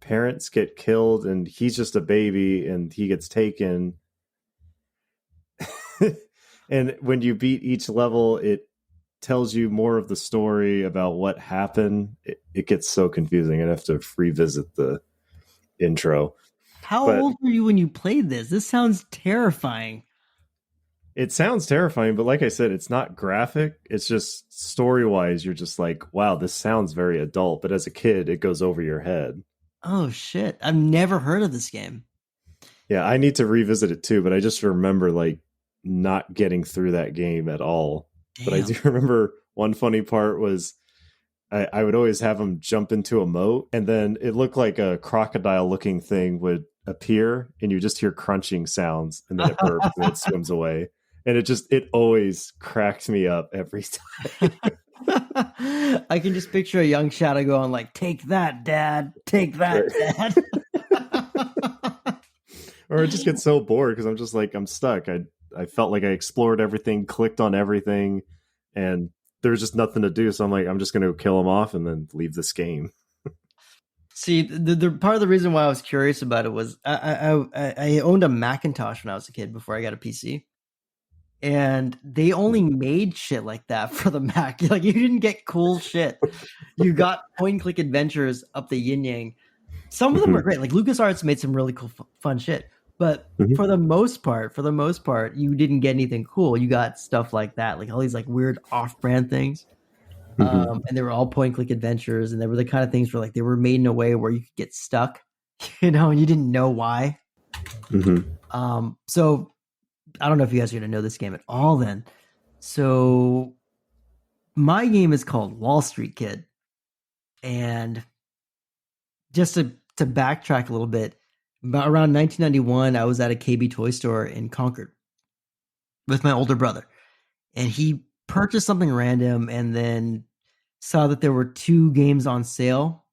parents get killed and he's just a baby and he gets taken. And when you beat each level, it tells you more of the story about what happened. It gets so confusing. I'd have to revisit the intro. How old were you when you played this? This sounds terrifying. It sounds terrifying, but like I said, it's not graphic. It's just story-wise, you're just like, wow, this sounds very adult. But as a kid, it goes over your head. Oh, shit. I've never heard of this game. Yeah, I need to revisit it too, but I just remember like not getting through that game at all. Damn. But I do remember one funny part was I would always have him jump into a moat, and then it looked like a crocodile-looking thing would appear, and you just hear crunching sounds, and then it burps and it swims away. And it always cracked me up every time. I can just picture a young Shadow going like, "Take that, Dad! Take that, Dad!" Or I just get so bored because I'm just like, I'm stuck. I felt like I explored everything, clicked on everything, and there's just nothing to do. So I'm like, I'm just going to kill him off and then leave this game. See, the part of the reason why I was curious about it was I owned a Macintosh when I was a kid before I got a PC. And they only made shit like that for the Mac. Like, you didn't get cool shit. You got point-and-click adventures up the yin-yang. Some of them were great. Like, LucasArts made some really cool, fun shit. But for the most part, you didn't get anything cool. You got stuff like that, like all these like weird off-brand things. And they were all point-and-click adventures. And they were the kind of things where like they were made in a way where you could get stuck, and you didn't know why. So I don't know if you guys are going to know this game at all then. So my game is called Wall Street Kid. And just to backtrack a little bit, about around 1991, I was at a KB toy store in Concord with my older brother. And he purchased something random and then saw that there were 2 games on sale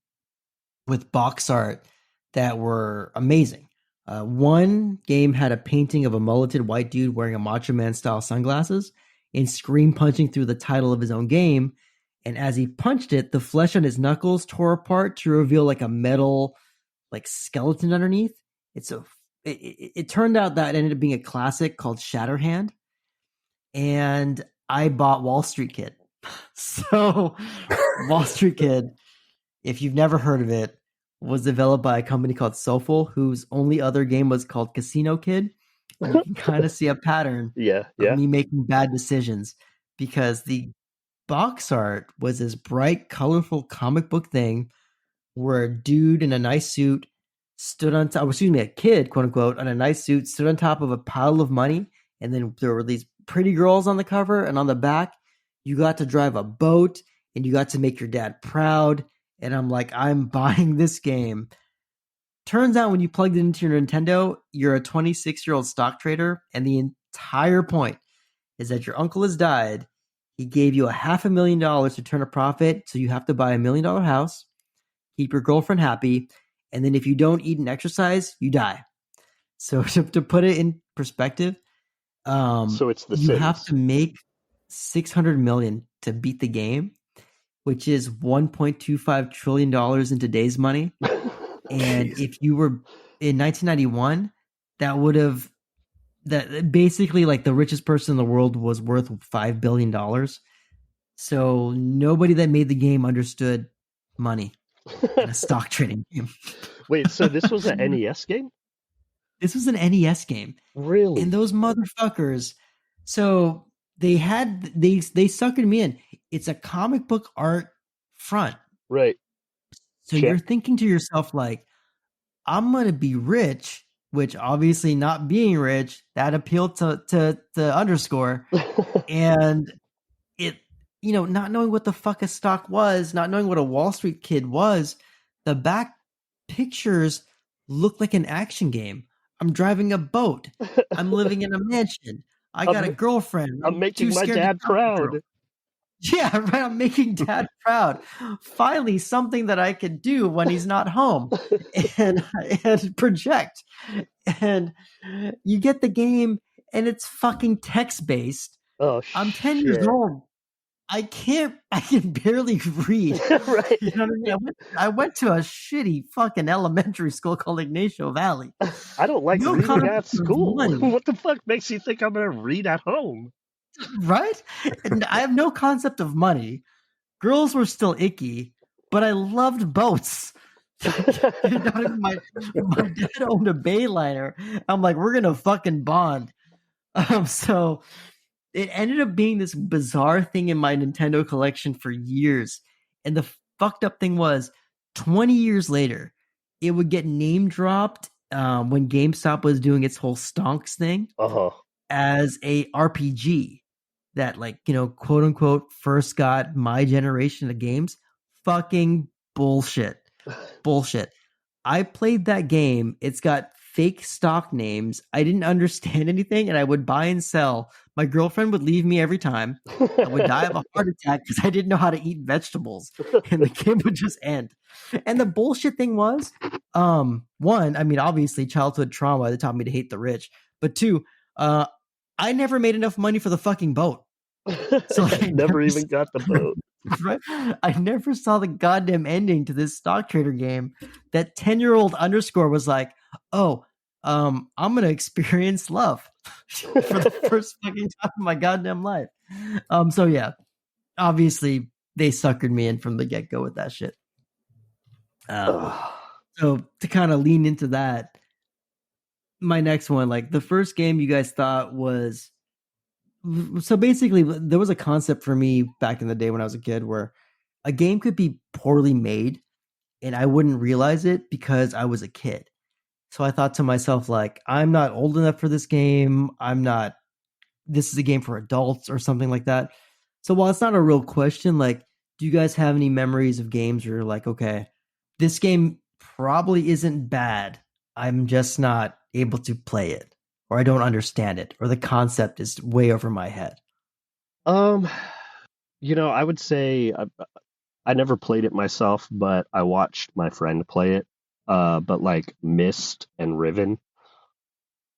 with box art that were amazing. One game had a painting of a mulleted white dude wearing a Macho Man style sunglasses and scream punching through the title of his own game. And as he punched it, the flesh on his knuckles tore apart to reveal like a metal like skeleton underneath. It turned out that ended up being a classic called Shatterhand. And I bought Wall Street Kid. So Wall Street Kid, if you've never heard of it, was developed by a company called Soulful, whose only other game was called Casino Kid. And you can kind of see a pattern of me making bad decisions because the box art was this bright, colorful comic book thing where a dude in a nice suit a kid, quote unquote, on a nice suit, stood on top of a pile of money, and then there were these pretty girls on the cover, and on the back, you got to drive a boat, and you got to make your dad proud. And I'm like, I'm buying this game. Turns out when you plugged it into your Nintendo, you're a 26-year-old stock trader, and the entire point is that your uncle has died. He gave you $500,000 to turn a profit, so you have to buy $1 million house, keep your girlfriend happy, and then if you don't eat and exercise, you die. So to put it in perspective, So it's the you Sims. have to make $600 million to beat the game, which is $1.25 trillion in today's money. And if you were in 1991, that would have basically like the richest person in the world was worth $5 billion. So nobody that made the game understood money in a stock trading game. Wait, so this was an NES game? This was an NES game. Really? And those motherfuckers, so they suckered me in. It's a comic book art front. Right. So you're thinking to yourself, like, I'm going to be rich, which obviously not being rich, that appealed to underscore. And it, not knowing what the fuck a stock was, not knowing what a Wall Street kid was, the back pictures look like an action game. I'm driving a boat. I'm living in a mansion. I got a girlfriend. I'm making my dad proud. Yeah, right. I'm making dad proud. Finally, something that I could do when he's not home and project. And you get the game and it's fucking text based. Oh, I'm 10 years old. I can barely read. Right. You know what I mean? I went to a shitty fucking elementary school called Ignacio Valley. I don't like reading at school. What the fuck makes you think I'm going to read at home? Right? And I have no concept of money. Girls were still icky, but I loved boats. My dad owned a Bayliner. I'm like, we're gonna fucking bond. So it ended up being this bizarre thing in my Nintendo collection for years. And the fucked up thing was, 20 years later, it would get name dropped when GameStop was doing its whole stonks thing as a RPG that, like, quote unquote, first got my generation of games. Fucking bullshit. Bullshit. I played that game. It's got fake stock names. I didn't understand anything, and I would buy and sell. My girlfriend would leave me every time. I would die of a heart attack because I didn't know how to eat vegetables, and the game would just end. And the bullshit thing was, one, I mean, obviously childhood trauma that taught me to hate the rich, but two, I never made enough money for the fucking boat. So I never even got the boat. Right? I never saw the goddamn ending to this stock trader game. That 10-year-old underscore was like, oh, I'm gonna experience love for the first fucking time in my goddamn life. So yeah, obviously they suckered me in from the get-go with that shit. So to kind of lean into that, my next one, like the first game you guys thought was, so basically there was a concept for me back in the day when I was a kid where a game could be poorly made and I wouldn't realize it because I was a kid. So I thought to myself, like, I'm not old enough for this game. This is a game for adults or something like that. So while it's not a real question, like, do you guys have any memories of games where you're like, okay, this game probably isn't bad. I'm just not able to play it, or I don't understand it, or the concept is way over my head? I would say I never played it myself, but I watched my friend play it. But like Myst and Riven,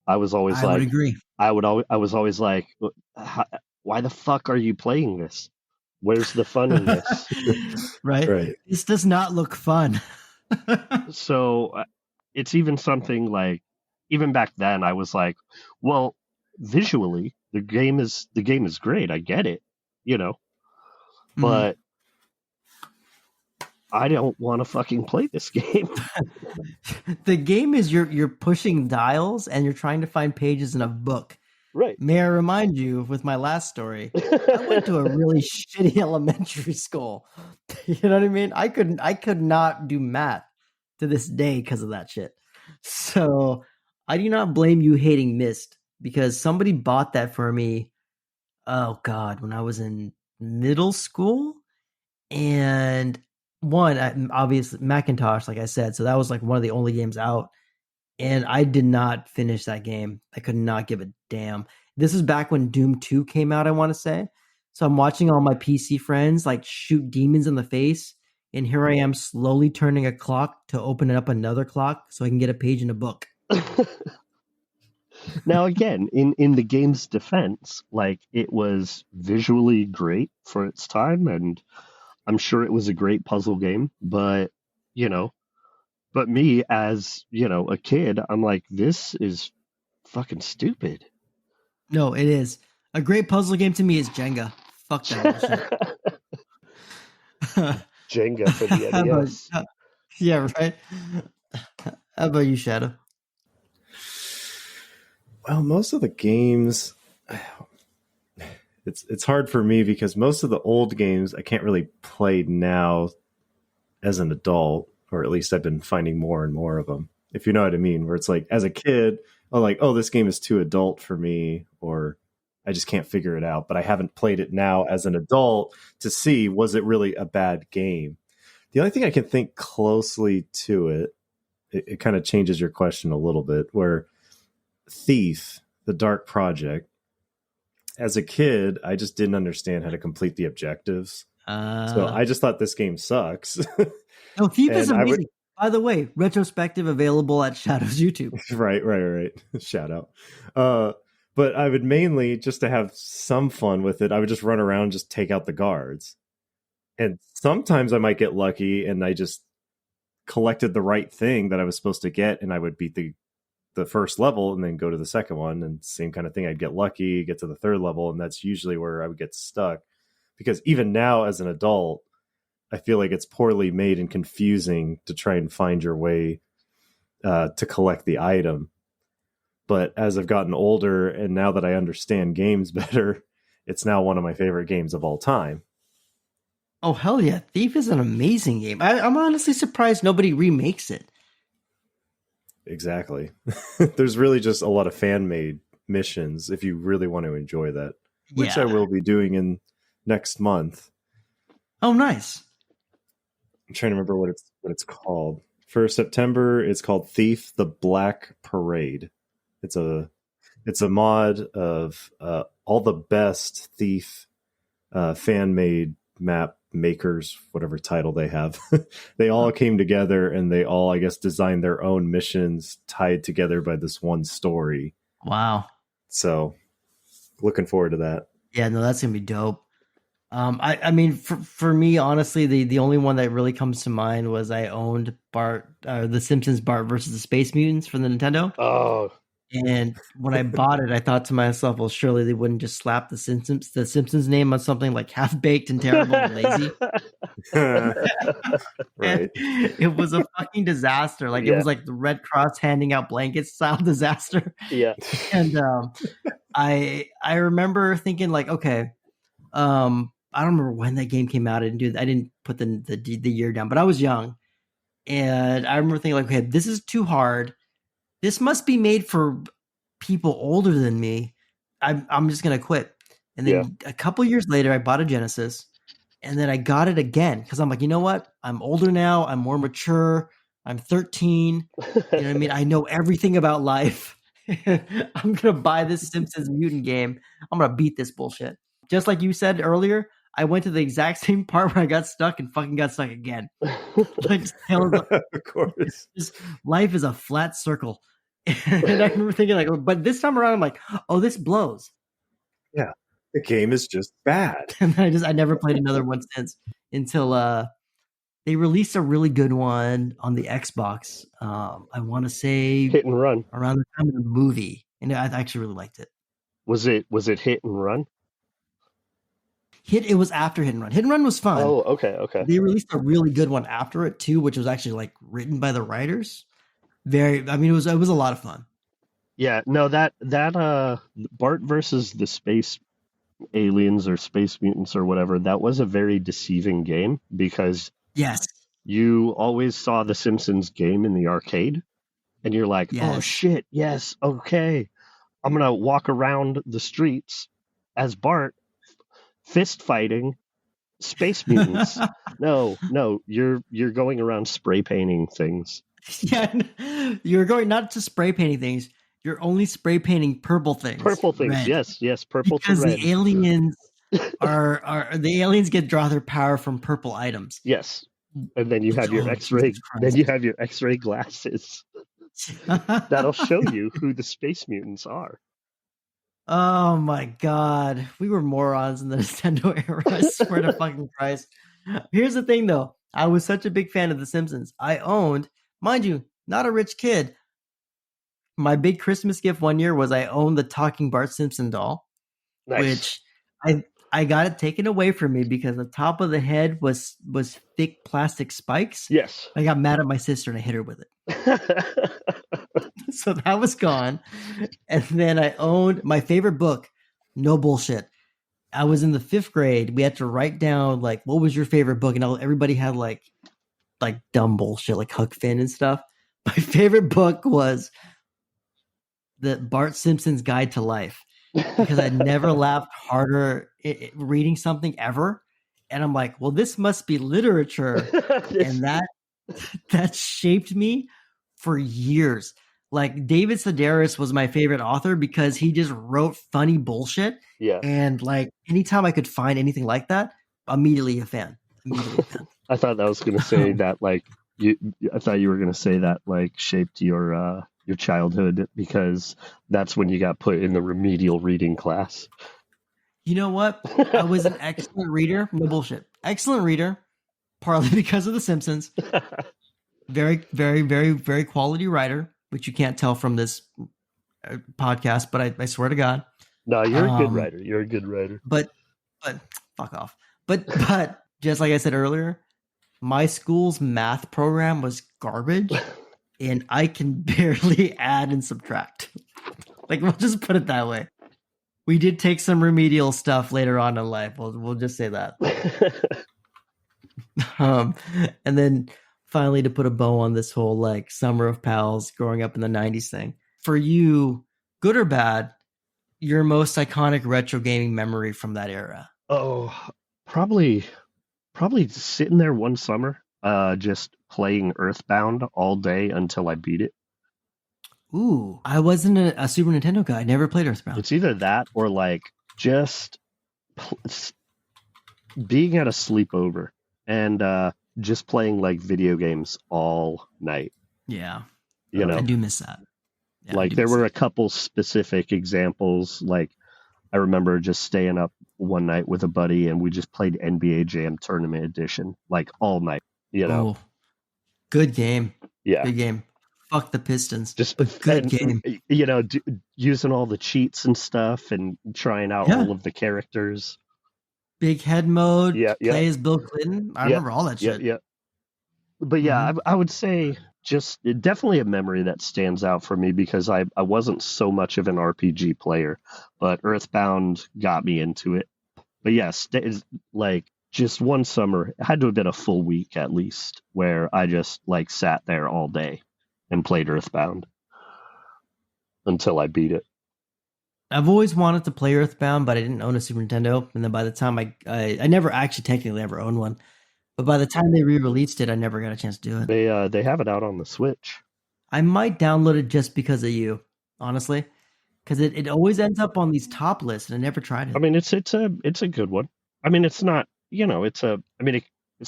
I was always I would agree. I was always like, why the fuck are you playing this? Where's the fun in this? Right. This does not look fun. So it's even something like, even back then I was like, well, visually the game is great. I get it, but I don't want to fucking play this game. The game is you're pushing dials and you're trying to find pages in a book. Right. May I remind you, with my last story, I went to a really shitty elementary school. You know what I mean? I could not do math to this day because of that shit. So I do not blame you hating Myst, because somebody bought that for me. Oh God, when I was in middle school, and obviously Macintosh, like I said, so that was like one of the only games out, and I did not finish that game. I could not give a damn. This is back when Doom 2 came out, I want to say. So I'm watching all my PC friends like shoot demons in the face, and here I am slowly turning a clock to open up another clock so I can get a page in a book. Now, again, in the game's defense, like, it was visually great for its time, and I'm sure it was a great puzzle game, but, but me as, a kid, I'm like, this is fucking stupid. No, it is. A great puzzle game to me is Jenga. Fuck that bullshit. Jenga for the NES. Yeah, right. How about you, Shadow? Well, most of the games, it's hard for me because most of the old games I can't really play now as an adult, or at least I've been finding more and more of them. If you know what I mean, where it's like as a kid, I'm like, oh, this game is too adult for me, or I just can't figure it out. But I haven't played it now as an adult to see, was it really a bad game? The only thing I can think closely to it kind of changes your question a little bit, where Thief, the Dark Project, as a kid, I just didn't understand how to complete the objectives. So I just thought this game sucks. No, Thief is amazing. By the way, retrospective available at Shadow's YouTube. Right. Shout out. But I would mainly, just to have some fun with it, I would just run around and just take out the guards. And sometimes I might get lucky and I just collected the right thing that I was supposed to get, and I would beat the first level and then go to the second one, and same kind of thing. I'd get lucky, get to the third level, and that's usually where I would get stuck. Because even now as an adult, I feel like it's poorly made and confusing to try and find your way to collect the item. But as I've gotten older and now that I understand games better, it's now one of my favorite games of all time. Oh, hell yeah. Thief is an amazing game. I'm honestly surprised nobody remakes it. Exactly. There's really just a lot of fan-made missions if you really want to enjoy that, which I will be doing in next month. Oh, nice. I'm trying to remember what it's called. For September, it's called Thief: The Black Parade. It's a mod of all the best Thief fan-made map makers, whatever title they have. They all came together and they all, I guess, designed their own missions tied together by this one story. Wow. So looking forward to that. Yeah, no, that's gonna be dope. I mean, for me, honestly, the only one that really comes to mind was I owned The Simpsons Bart versus the Space Mutants for the Nintendo. Oh. And when I bought it, I thought to myself, well, surely they wouldn't just slap the Simpsons name on something like half-baked and terrible and lazy. Right. It was a fucking disaster. Like, It was like the Red Cross handing out blankets style disaster. Yeah. And I remember thinking, like, okay, I don't remember when that game came out. I didn't put the year down, but I was young. And I remember thinking, like, okay, this is too hard. This must be made for people older than me. I'm just going to quit. And then a couple years later, I bought a Genesis, and then I got it again because I'm like, you know what? I'm older now. I'm more mature. I'm 13. You know what I mean? I know everything about life. I'm going to buy this Simpsons Mutant game. I'm going to beat this bullshit. Just like you said earlier, I went to the exact same part where I got stuck and fucking got stuck again. Like, of course. Life is a flat circle. And I remember thinking, like, but this time around, I'm like, oh, this blows. Yeah, the game is just bad. And I never played another one since until they released a really good one on the Xbox. I want to say Hit and Run around the time of the movie, and I actually really liked it. Was it Hit and Run? It was after Hit and Run. Hit and Run was fun. Oh, okay. They released a really good one after it too, which was actually like written by the writers. It was a lot of fun. Yeah, no, that Bart versus the space aliens or space mutants or whatever, that was a very deceiving game because yes, you always saw the Simpsons game in the arcade, and you're like, oh Yes. shit, yes, okay, I'm gonna walk around the streets as Bart, fist fighting space mutants. No, you're going around spray painting things. Yeah, you're going not to spray painting things. You're only spray painting purple things. Purple things, red. yes, purple Because to red. the aliens the aliens draw their power from purple items. Yes, and then you have your X-ray. Then you have your X-ray glasses. That'll show you who the space mutants are. Oh my god, we were morons in the Nintendo era. I swear to fucking Christ. Here's the thing, though. I was such a big fan of The Simpsons. I owned, mind you, not a rich kid. My big Christmas gift one year was I owned the talking Bart Simpson doll, Nice. which I got it taken away from me because the top of the head was thick plastic spikes. Yes. I got mad at my sister and I hit her with it. So that was gone. And then I owned my favorite book, no bullshit. I was in the 5th grade. We had to write down like what was your favorite book, and everybody had like dumb bullshit like Huck Finn and stuff. My favorite book was the Bart Simpson's Guide to Life because I'd never laughed harder reading something ever. And I'm like, well, this must be literature. And that shaped me for years. Like David Sedaris was my favorite author because he just wrote funny bullshit. Yeah. And like anytime I could find anything like that, immediately a fan. I thought that was going to say that like I thought you were going to say that like shaped your childhood because that's when you got put in the remedial reading class. You know what? I was an excellent reader. No bullshit. Excellent reader, partly because of The Simpsons. Very, very, very, very quality writer, which you can't tell from this podcast, but I swear to God. No, you're a good writer. You're a good writer. But fuck off. But just like I said earlier, my school's math program was garbage, and I can barely add and subtract. Like, we'll just put it that way. We did take some remedial stuff later on in life. We'll just say that. And then finally to put a bow on this whole like Summer of Pals growing up in the 90s thing. For you, good or bad, your most iconic retro gaming memory from that era? Oh, probably sitting there one summer, just playing Earthbound all day until I beat it. Ooh, I wasn't a Super Nintendo guy. I never played Earthbound. It's either that or like just being at a sleepover and just playing like video games all night. Yeah. You know, I do miss that. Yeah, like there were a couple specific examples. Like I remember just staying up one night with a buddy and we just played NBA Jam Tournament Edition like all night, you know. Oh, good game. Yeah. Good game. Fuck the Pistons. Just but good game. You know, using all the cheats and stuff and trying out all of the characters. Big head mode. Yeah. Play as Bill Clinton. I remember all that shit. Yeah. But yeah, I would say just definitely a memory that stands out for me because I wasn't so much of an RPG player, but Earthbound got me into it. But yes, like just one summer, it had to have been a full week at least, where I just like sat there all day and played Earthbound until I beat it. I've always wanted to play Earthbound, but I didn't own a Super Nintendo. And then by the time I never actually technically ever owned one, but by the time they re-released it, I never got a chance to do it. They have it out on the Switch. I might download it just because of you, honestly, because it always ends up on these top lists, and I never tried it. I mean, it's a good one. I mean, it's not, you know, it's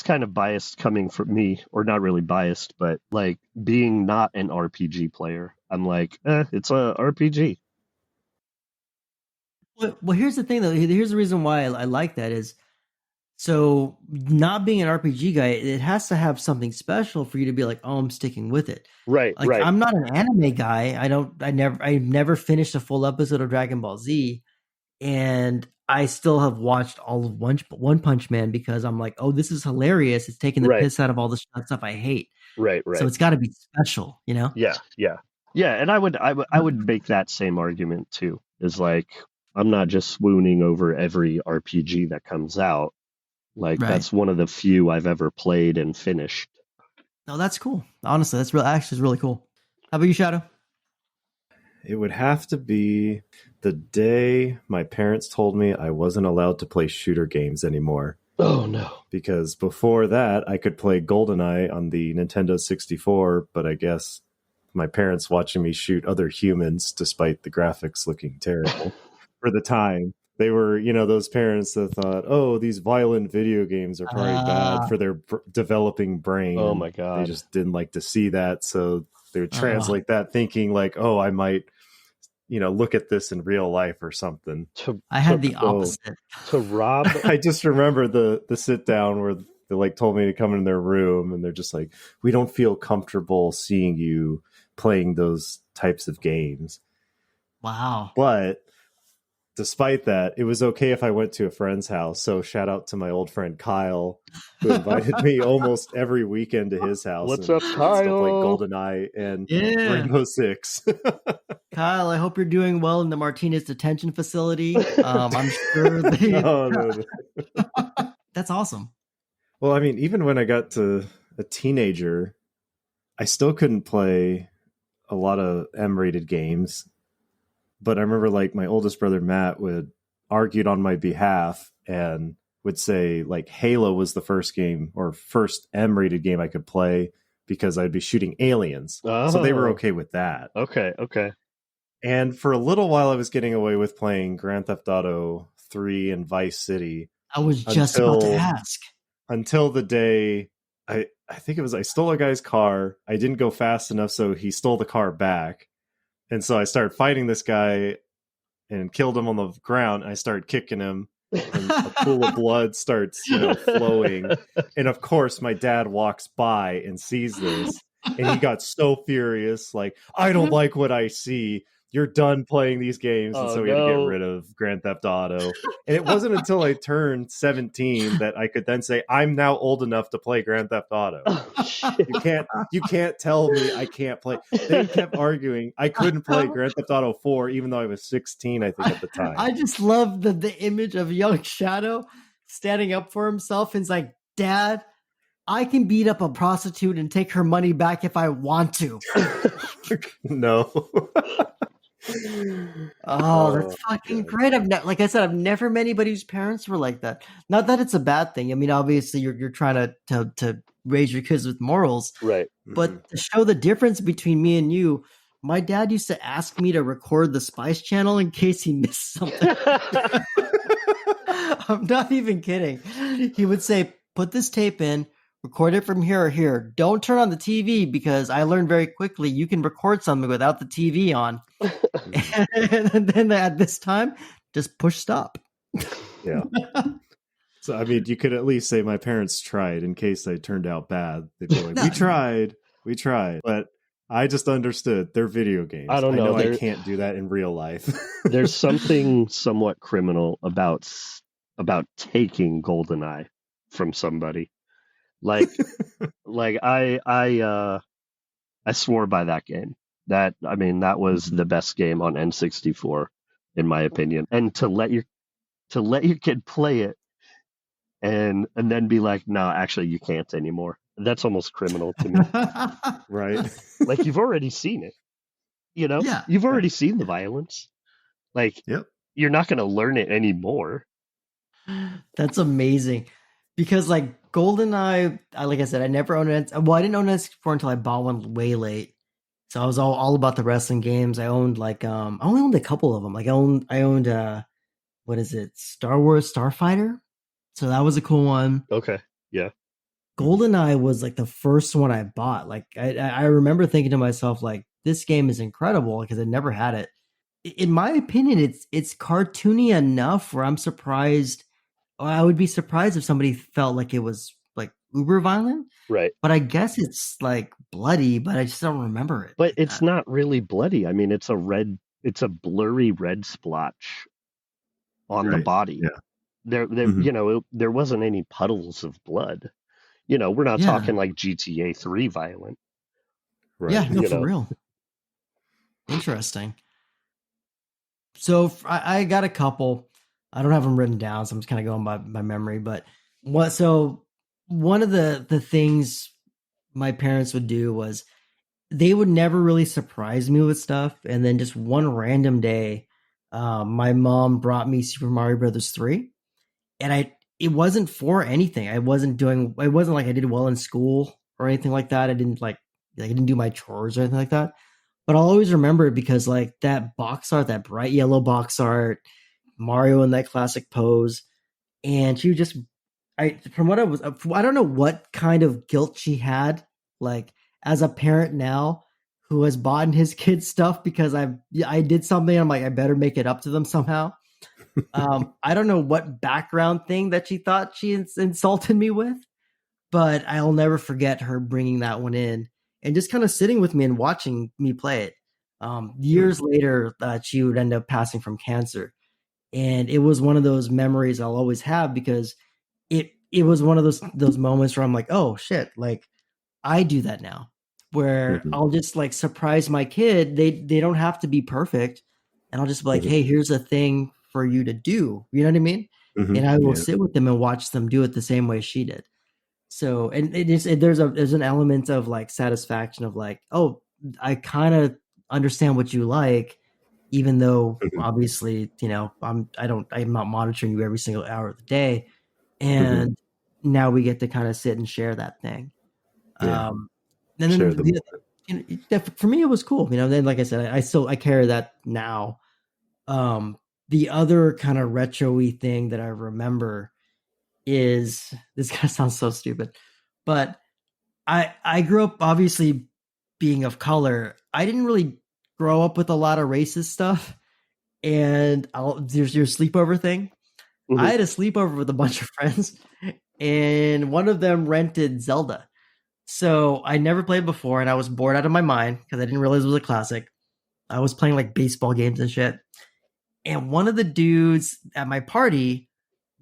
kind of biased coming from me, or not really biased, but like being not an RPG player, I'm like, it's a RPG. Well, here's the thing, though. Here's the reason why I like that is, so not being an RPG guy, it has to have something special for you to be like, oh, I'm sticking with it. Right, like, right. I'm not an anime guy. I never finished a full episode of Dragon Ball Z, and I still have watched all of One Punch Man because I'm like, oh, this is hilarious. It's taking the piss out of all the stuff I hate. Right. So it's got to be special, you know? Yeah. And I would make that same argument too. Is like, I'm not just swooning over every RPG that comes out. Like that's one of the few I've ever played and finished. No, that's cool. Honestly, that's actually really cool. How about you, Shadow? It would have to be the day my parents told me I wasn't allowed to play shooter games anymore. Oh, no. Because before that, I could play GoldenEye on the Nintendo 64, but I guess my parents watching me shoot other humans, despite the graphics looking terrible for the time. They were, those parents that thought, oh, these violent video games are probably bad for their developing brain. Oh, my God. They just didn't like to see that. So they would translate that thinking like, oh, I might, look at this in real life or something. I had the opposite. To Rob. I just remember the sit down where they told me to come in their room and they're just like, we don't feel comfortable seeing you playing those types of games. Wow. But despite that, it was okay if I went to a friend's house. So shout out to my old friend Kyle, who invited me almost every weekend to his house. What's up, Kyle? Still play GoldenEye and Rainbow Six. Kyle, I hope you're doing well in the Martinez detention facility. I'm sure they... No. That's awesome. Well, I mean, even when I got to a teenager, I still couldn't play a lot of M-rated games. But I remember my oldest brother, Matt, would argued on my behalf and would say Halo was the first game or first M-rated game I could play because I'd be shooting aliens. Oh. So they were okay with that. Okay. And for a little while, I was getting away with playing Grand Theft Auto 3 and Vice City. I was just about to ask. Until the day, I think it was I stole a guy's car. I didn't go fast enough, so he stole the car back. And so I started fighting this guy and killed him on the ground. And I started kicking him, and a pool of blood starts, flowing. And of course, my dad walks by and sees this, and he got so furious, I don't like what I see. You're done playing these games. And so we had to get rid of Grand Theft Auto. And it wasn't until I turned 17 that I could then say, I'm now old enough to play Grand Theft Auto. Oh, shit. You can't tell me I can't play. They kept arguing I couldn't play Grand Theft Auto 4, even though I was 16, I think, at the time. I just love the image of young Shadow standing up for himself and is like, Dad, I can beat up a prostitute and take her money back if I want to. No. That's fucking great. Like I said, I've never met anybody whose parents were like that. Not that it's a bad thing. I mean, obviously you're trying to raise your kids with morals, right? But to show the difference between me and you, my dad used to ask me to record the Spice Channel in case he missed something. I'm not even kidding. He would say, "Put this tape in. Record it from here or here. Don't turn on the TV because I learned very quickly you can record something without the TV on." And then at this time, just push stop. Yeah. So, I mean, you could at least say my parents tried in case I turned out bad. They'd be like, we tried. But I just understood they're video games. I don't know. I can't do that in real life. There's something somewhat criminal about taking GoldenEye from somebody. I swore by that game. That was the best game on N64, in my opinion. And to let your kid play it and then be like, no, actually you can't anymore. That's almost criminal to me. Right. You've already seen it. Yeah. You've already seen the violence. Yep. You're not gonna learn it anymore. That's amazing. Because GoldenEye, like I said, I never owned it. Well, I didn't own an N64 until I bought one way late. So I was all about the wrestling games. I owned I only owned a couple of them. I owned what is it? Star Wars Starfighter. So that was a cool one. Okay. Yeah. GoldenEye was the first one I bought. I remember thinking to myself, this game is incredible because I never had it. In my opinion, it's cartoony enough where I'm surprised. I would be surprised if somebody felt like it was uber violent. Right. But I guess it's bloody, but I just don't remember it. But it's not really bloody. I mean, it's a blurry red splotch on the body. Yeah. There wasn't any puddles of blood. We're not talking GTA 3 violent. Right. Yeah, no, for real. Interesting. So I got a couple. I don't have them written down, so I'm just kind of going by memory. But one of the things my parents would do was they would never really surprise me with stuff. And then just one random day, my mom brought me Super Mario Brothers 3, and it wasn't for anything. It wasn't like I did well in school or anything like that. I didn't do my chores or anything like that. But I'll always remember it because like that box art, that bright yellow box art, Mario in that classic pose, and she just I don't know what kind of guilt she had, like as a parent now who has bought his kids stuff because I did something. I'm like, I better make it up to them somehow. I don't know what background thing that she thought she insulted me with, but I'll never forget her bringing that one in and just kind of sitting with me and watching me play it. Years later, she would end up passing from cancer, and it was one of those memories I'll always have because it was one of those moments where I'm like, oh shit, like I do that now, where I'll just like surprise my kid. They don't have to be perfect, and I'll just be like, hey, here's a thing for you to do. You know what I mean? And I will sit with them and watch them do it the same way she did. So, and there's an element of like satisfaction of like, oh, I kind of understand what you like, even though obviously, I'm not monitoring you every single hour of the day. And now we get to kind of sit and share that thing. Yeah. And then for me, it was cool. Then like I said, I carry that now. The other kind of retro-y thing that I remember is, this kind of sounds so stupid, but I grew up obviously being of color. I didn't really grow up with a lot of racist stuff. And there's your sleepover thing. I had a sleepover with a bunch of friends, and one of them rented Zelda. So I never played before, and I was bored out of my mind because I didn't realize it was a classic. I was playing like baseball games and shit. And one of the dudes at my party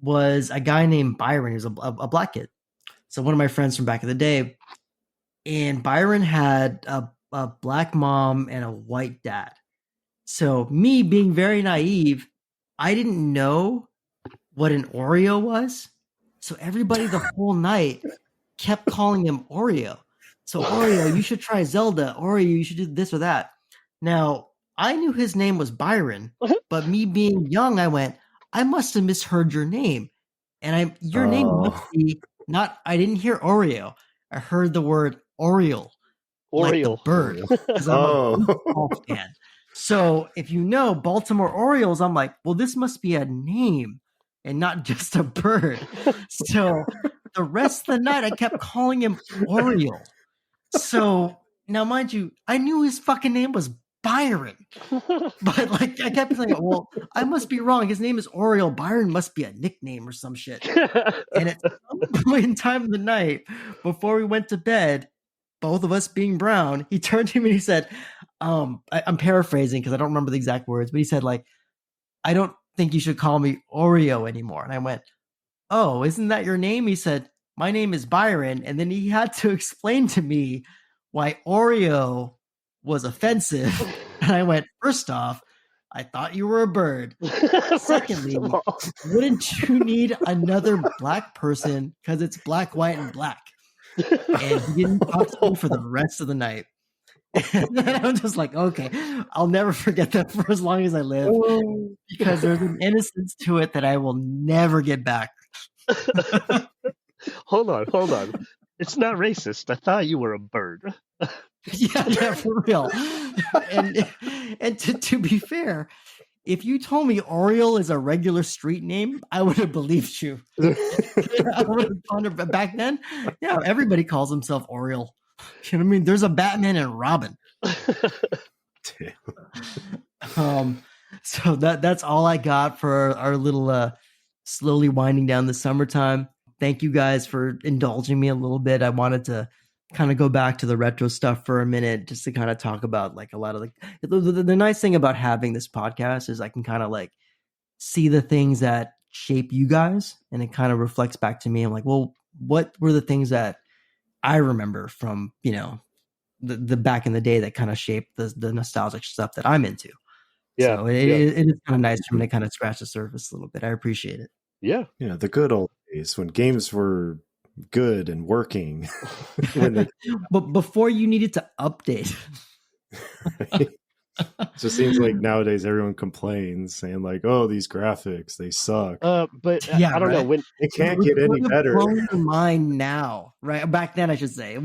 was a guy named Byron. He was a black kid. So one of my friends from back in the day. And Byron had a black mom and a white dad. So me being very naive, I didn't know what an Oreo was. So everybody the whole night kept calling him Oreo. So Oreo, you should try Zelda. Oreo, you should do this or that. Now, I knew his name was Byron, but me being young, I went, I must have misheard your name. And your name must be not, I didn't hear Oreo. I heard the word Oriole. Like the bird. Because I'm a baseball fan. So if you know Baltimore Orioles, I'm like, well, this must be a name and not just a bird. So the rest of the night, I kept calling him Oriole. So now, mind you, I knew his fucking name was Byron. But like, I kept saying, well, I must be wrong. His name is Oriole. Byron must be a nickname or some shit. And at some point in time of the night, before we went to bed, both of us being brown, he turned to me and he said, I'm paraphrasing because I don't remember the exact words, but he said, like, I don't think you should call me Oreo anymore. And I went, oh, isn't that your name? He said, my name is Byron. And then he had to explain to me why Oreo was offensive. And I went, first off, I thought you were a bird. Secondly, wouldn't you need another black person because it's black, white, and black? And he didn't talk to me for the rest of the night. And I'm just like, okay, I'll never forget that for as long as I live, because there's an innocence to it that I will never get back. Hold on. It's not racist. I thought you were a bird. Yeah, for real. And to be fair, if you told me Oriole is a regular street name, I would have believed you. I would have pondered, but back then, yeah, everybody calls himself Oriole. You know what I mean? There's a Batman and Robin. So that's all I got for our little slowly winding down the summertime. Thank you guys for indulging me a little bit. I wanted to kind of go back to the retro stuff for a minute, just to kind of talk about like a lot of like the nice thing about having this podcast is I can kind of like see the things that shape you guys, and it kind of reflects back to me. I'm like, well, what were the things that I remember from, the back in the day that kind of shaped the nostalgic stuff that I'm into. Yeah. So it is kind of nice for me to kind of scratch the surface a little bit. I appreciate it. Yeah. Yeah. The good old days when games were good and working. When they, But before you needed to update. it just seems like nowadays everyone complains saying like, "Oh, these graphics, they suck." But Yeah, I don't know right. when. It can't get any would've better. blown your mind now, right? Back then, I should say,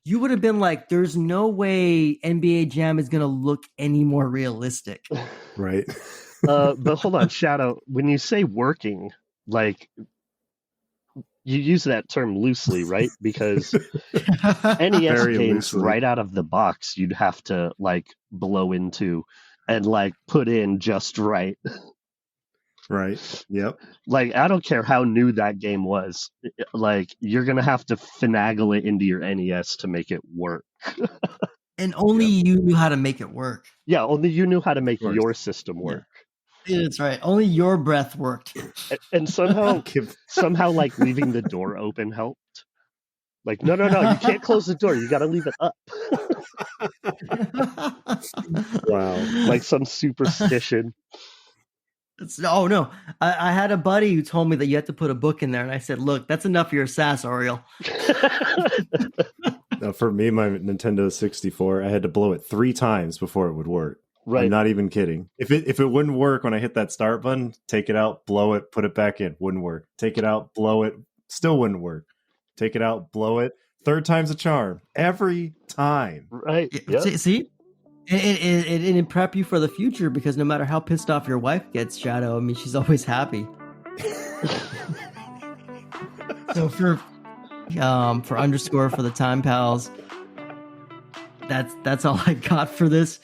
you would have been like, "There's no way NBA Jam is going to look any more realistic." Right. But hold on, Shadow. When you say working, like you use that term loosely, right? Because NES Very games loosely. right out of the box, you'd have to like blow into and like put in just right. Right. Yep. Like, I don't care how new that game was. Like, you're going to have to finagle it into your NES to make it work. And only you knew how to make it work. Yeah, only you knew how to make course. your system work. Yeah, that's right. Only your breath worked. And somehow, like, leaving the door open helped. Like, no, you can't close the door. You got to leave it up. Wow. Like some superstition. Oh, no. I had a buddy who told me that you had to put a book in there. And I said, look, that's enough for your sass, Oriole. Now, for me, my Nintendo 64, I had to blow it 3 times before it would work. Right. I'm not even kidding. If it wouldn't work when I hit that start button, take it out, blow it, put it back in. Wouldn't work. Take it out, blow it. Still wouldn't work. Take it out, blow it. 3rd time's a charm. Every time. Right. Yep. See? It prep you for the future, because no matter how pissed off your wife gets, Shadow, I mean, she's always happy. So for underscore for the Time Pals, that's all I got for this.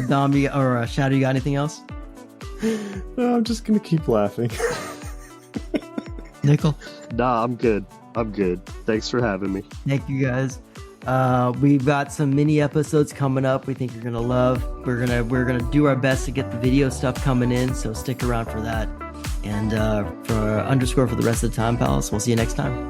Dom, or Shadow, you got anything else? No, I'm just gonna keep laughing. Nickel? Nah, I'm good. Thanks for having me. Thank you, guys. We've got some mini episodes coming up we think you're gonna love. We're gonna do our best to get the video stuff coming in, so stick around for that. And for underscore for the rest of the Time Pals, we'll see you next time.